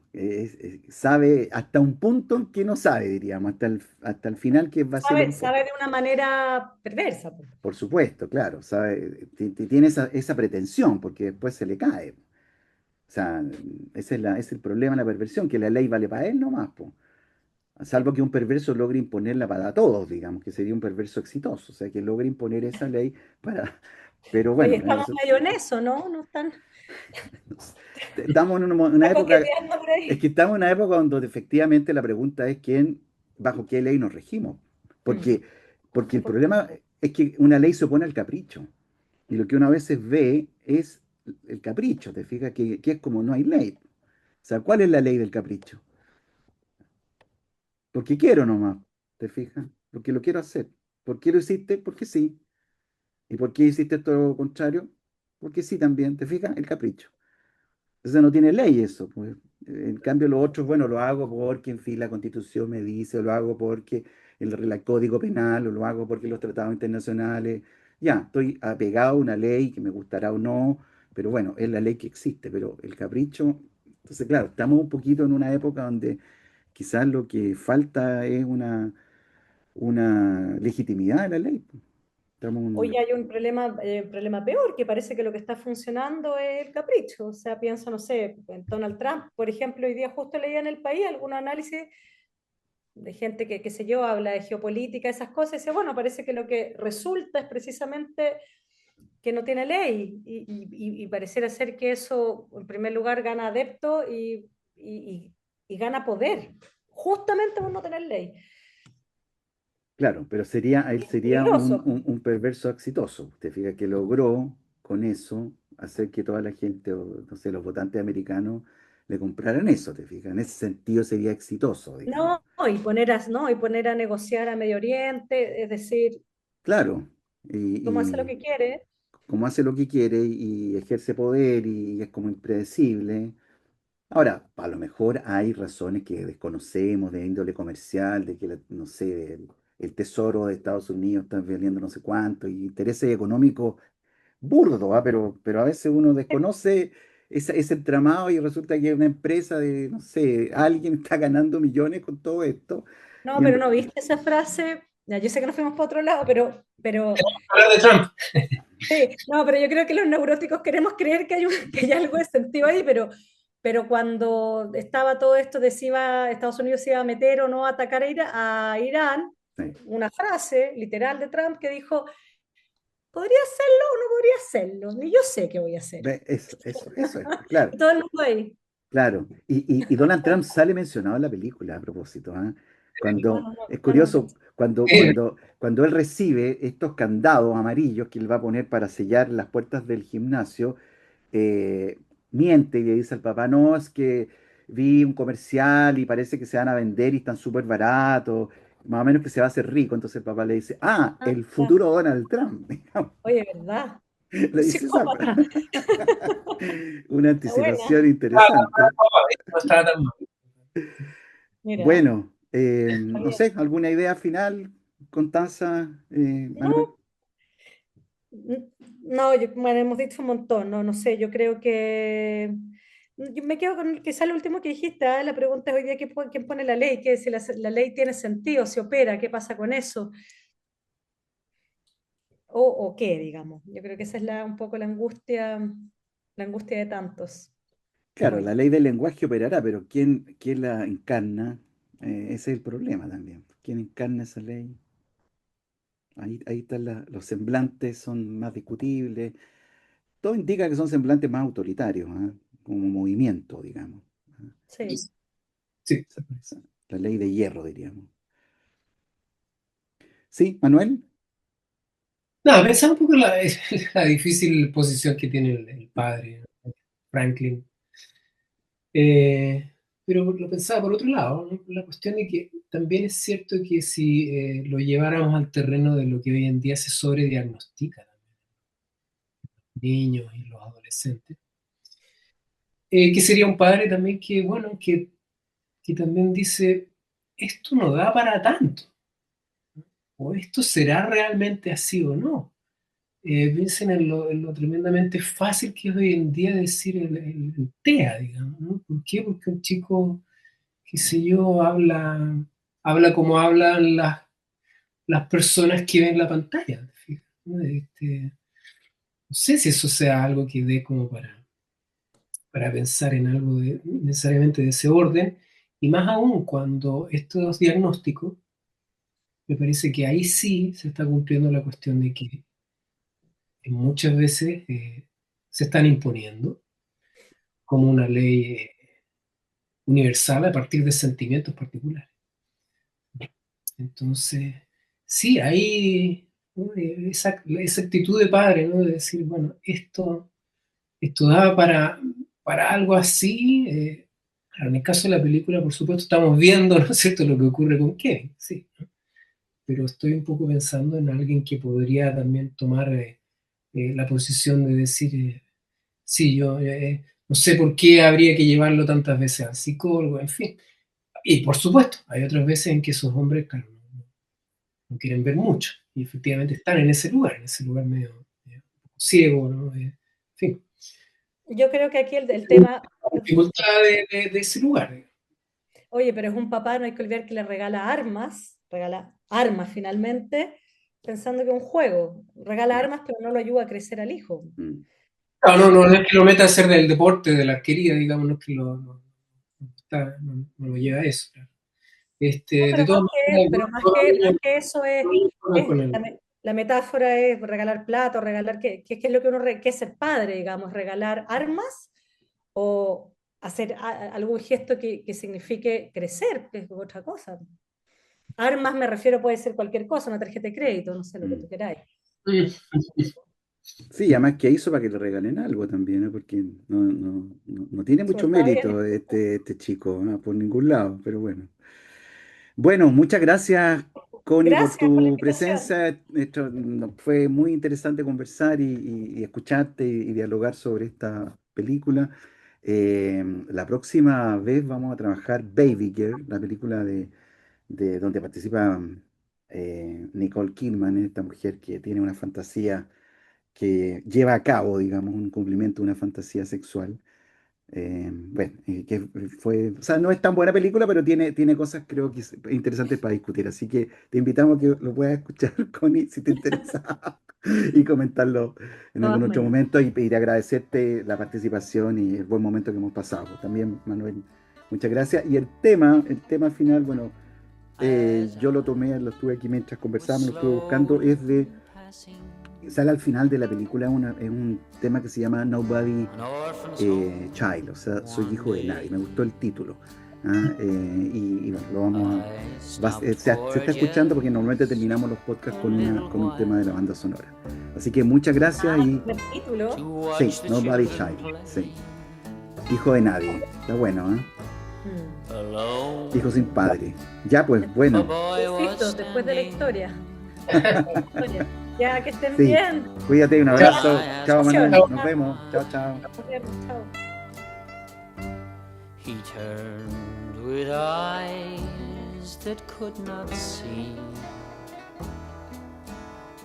Sabe hasta un punto en que no sabe, diríamos, hasta el final que va a ser Sabe, un poco. sabe de una manera perversa, pues. Por supuesto, claro, sabe, tiene esa pretensión, porque después se le cae. O sea, ese es el problema de la perversión, que la ley vale para él nomás, po. Salvo que un perverso logre imponerla para todos, digamos, que sería un perverso exitoso, o sea, que logre imponer esa ley para... Pero Oye, bueno, estamos medio en eso, ¿no? No están, estamos en una está época, coqueteando por es que ahí. estamos en una época donde efectivamente la pregunta es quién, bajo qué ley nos regimos. Mm. Porque, porque el problema es que una ley se opone al capricho. Y lo que uno a veces ve es el capricho, ¿te fijas? Que es como no hay ley. O sea, ¿cuál es la ley del capricho? Porque quiero nomás, ¿te fijas? Porque lo quiero hacer. ¿Por qué lo hiciste? Porque sí. ¿Y por qué hiciste esto lo contrario? Porque sí también, ¿te fijas? El capricho. Entonces no tiene ley eso, pues. En cambio, los otros, bueno, lo hago porque, en fin, la Constitución me dice, o lo hago porque el Código Penal, o lo hago porque los tratados internacionales. Ya, estoy apegado a una ley que me gustará o no, pero bueno, es la ley que existe, pero el capricho. Entonces, claro, estamos un poquito en una época donde quizás lo que falta es una legitimidad de la ley, pues. Estamos Hoy hay un problema peor, que parece que lo que está funcionando es el capricho. O sea, pienso, no sé, en Donald Trump, por ejemplo, hoy día justo leía en el país algún análisis de gente que, qué sé yo, habla de geopolítica, esas cosas, y dice, bueno, parece que lo que resulta es precisamente que no tiene ley, y pareciera ser que eso, en primer lugar, gana adeptos y gana poder, justamente por no tener ley. Claro, pero él Es sería peligroso. un perverso exitoso. Usted fija que logró con eso hacer que toda la gente, o no sé, los votantes americanos le compraran eso, te fijas. En ese sentido sería exitoso, digamos. No, y poner a negociar a Medio Oriente, es decir, Claro, cómo hace lo y que quiere. como hace lo que quiere y ejerce poder y es como impredecible. Ahora, a lo mejor hay razones que desconocemos de índole comercial, de que, no sé, el tesoro de Estados Unidos está vendiendo no sé cuánto, y intereses económicos burdo, ¿ah? Pero a veces uno desconoce ese entramado y resulta que una empresa de, no sé, alguien está ganando millones con todo esto. No, Y pero no viste esa frase. Ya, yo sé que nos fuimos para otro lado, pero Hablar de Trump. sí, no, pero yo creo que los neuróticos queremos creer que hay, que hay algo de sentido ahí, pero cuando estaba todo esto de si Estados Unidos se iba a meter o no a atacar a Irán, sí, una frase literal de Trump que dijo, ¿podría hacerlo o no podría hacerlo? Ni yo sé qué voy a hacer. eso es, claro, Y todo el mundo ahí. claro. Y Donald Trump sale mencionado en la película a propósito, ¿ah? Ah, Cuando, no, no, es no, no, curioso, cuando él recibe estos candados amarillos que él va a poner para sellar las puertas del gimnasio, eh, miente y le dice al papá, no, es que vi un comercial y parece que se van a vender y están súper baratos, más o menos que se va a hacer rico. Entonces el papá le dice, ah, ah, el ya. futuro Donald Trump, digamos. Oye, ¿verdad? Le Un dice esa, psicópata. una Está anticipación buena. interesante. No estaba tan mal. Mira. Bueno, Está no bien. sé, ¿alguna idea final, Constanza, Manuel? No, no, bueno, hemos dicho un montón, no, no sé, yo creo que yo me quedo con quizá lo último que dijiste, ¿ah? La pregunta es hoy día quién pone la ley, que si la ley tiene sentido, si opera, qué pasa con eso, o qué, digamos. Yo creo que esa es un poco la angustia de tantos Claro, hoy. la ley del lenguaje operará, pero ¿quién la encarna? Ese es el problema también. ¿Quién encarna esa ley? Ahí están los semblantes, son más discutibles. Todo indica que son semblantes más autoritarios, ¿ah? Como movimiento, digamos. ¿Ah? Sí. Sí. La ley de hierro, diríamos. ¿Sí, Manuel? No, pensaba un poco en la difícil posición que tiene el padre, Franklin. Eh, pero lo pensaba por otro lado, ¿no? La cuestión de que también es cierto que si lo lleváramos al terreno de lo que hoy en día se sobrediagnostica, niños y los adolescentes, que sería un padre también que, bueno, que también dice, esto no da para tanto, o esto será realmente así o no. piensen en lo tremendamente fácil que es hoy en día decir el TEA, digamos, ¿no? ¿Por qué? Porque un chico, qué sé yo, habla como hablan las personas que ven la pantalla, ¿te fijas? ¿No? No sé si eso sea algo que dé como para pensar en algo necesariamente de ese orden, y más aún cuando estos diagnósticos, me parece que ahí sí se está cumpliendo la cuestión de que muchas veces se están imponiendo como una ley universal a partir de sentimientos particulares. Entonces, sí, ahí, ¿no? Esa actitud de padre, ¿no? De decir, bueno, esto daba para algo así. En el caso de la película, por supuesto, estamos viendo, ¿no es cierto?, lo que ocurre con Kevin, sí, ¿no? Pero estoy un poco pensando en alguien que podría también tomar la posición de decir, sí, yo no sé por qué habría que llevarlo tantas veces al psicólogo, en fin. Y por supuesto, hay otras veces en que esos hombres, claro, no quieren ver mucho, y efectivamente están en ese lugar medio ciego, ¿no? En fin, Yo creo que aquí el tema, dificultad de ese lugar. oye, pero es un papá, no hay que olvidar que le regala armas finalmente, pensando que es un juego. Regala armas, pero no lo ayuda a crecer al hijo. Mm. No es que lo meta a hacer del deporte, de la arquería, digamos, no es que no lo lleva a eso. Claro. No, De todas maneras, más que eso es con el, la metáfora es regalar plato, regalar, ¿qué es lo que qué es ser padre, digamos? ¿Regalar armas o hacer algún gesto que signifique crecer, que es otra cosa? Armas me refiero, puede ser cualquier cosa, una tarjeta de crédito, no sé, lo que Mm. tú queráis. Sí, además que hizo para que le regalen algo también, ¿no? Porque no tiene Eso mucho está bien. mérito este chico, ¿no? Por ningún lado, pero bueno. Bueno, muchas gracias, Connie, por Gracias por la tu invitación. presencia. Fue muy interesante conversar y escucharte y dialogar sobre esta película. La próxima vez vamos a trabajar Baby Girl, la película de donde participa Nicole Kidman, esta mujer que tiene una fantasía que lleva a cabo, digamos, un cumplimiento de una fantasía sexual. Bueno, que fue, o sea, no es tan buena película, pero tiene cosas creo que interesantes para discutir. Así que te invitamos a que lo puedas escuchar, Connie, si te interesa, y comentarlo en De algún todas otro maneras. momento y pedir agradecerte la participación y el buen momento que hemos pasado. También, Manuel, muchas gracias. Y el tema final, bueno, as yo lo tomé, lo estuve aquí mientras conversábamos, lo estuve buscando, es de slowly passing sale al final de la película es un tema que se llama Nobody an orphan's home Child, o sea, soy one hijo de day. nadie. Me gustó el título. ¿Ah? Y bueno, lo vamos I se, stopped se for está escuchando porque normalmente just terminamos los podcasts a con little un tema de la while banda sonora. Así que muchas gracias y El título. to sí, watch the Nobody children Child, play sí, hijo de nadie. Está bueno, ¿eh? alone. Hijo sin padre. Ya, pues A bueno, boy was Insisto, después de la standing historia. Historia. Ya, que estén sí, bien. cuídate, un when Chao. abrazo. I asked Chao, him Manuel, to nos Chao. vemos. Chao, come. chao. Nos vemos. Chao. He turned with eyes that could not see,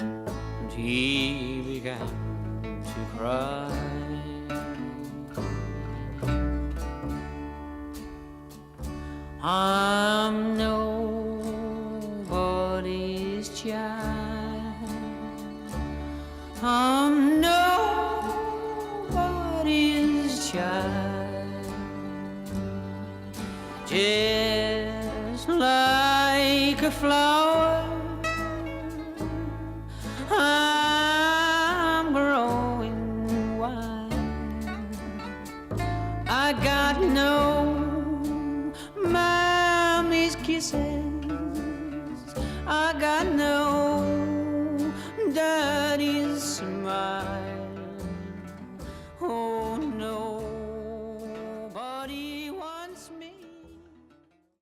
and he began to cry. I'm nobody's child. I'm nobody's child. Just like a flower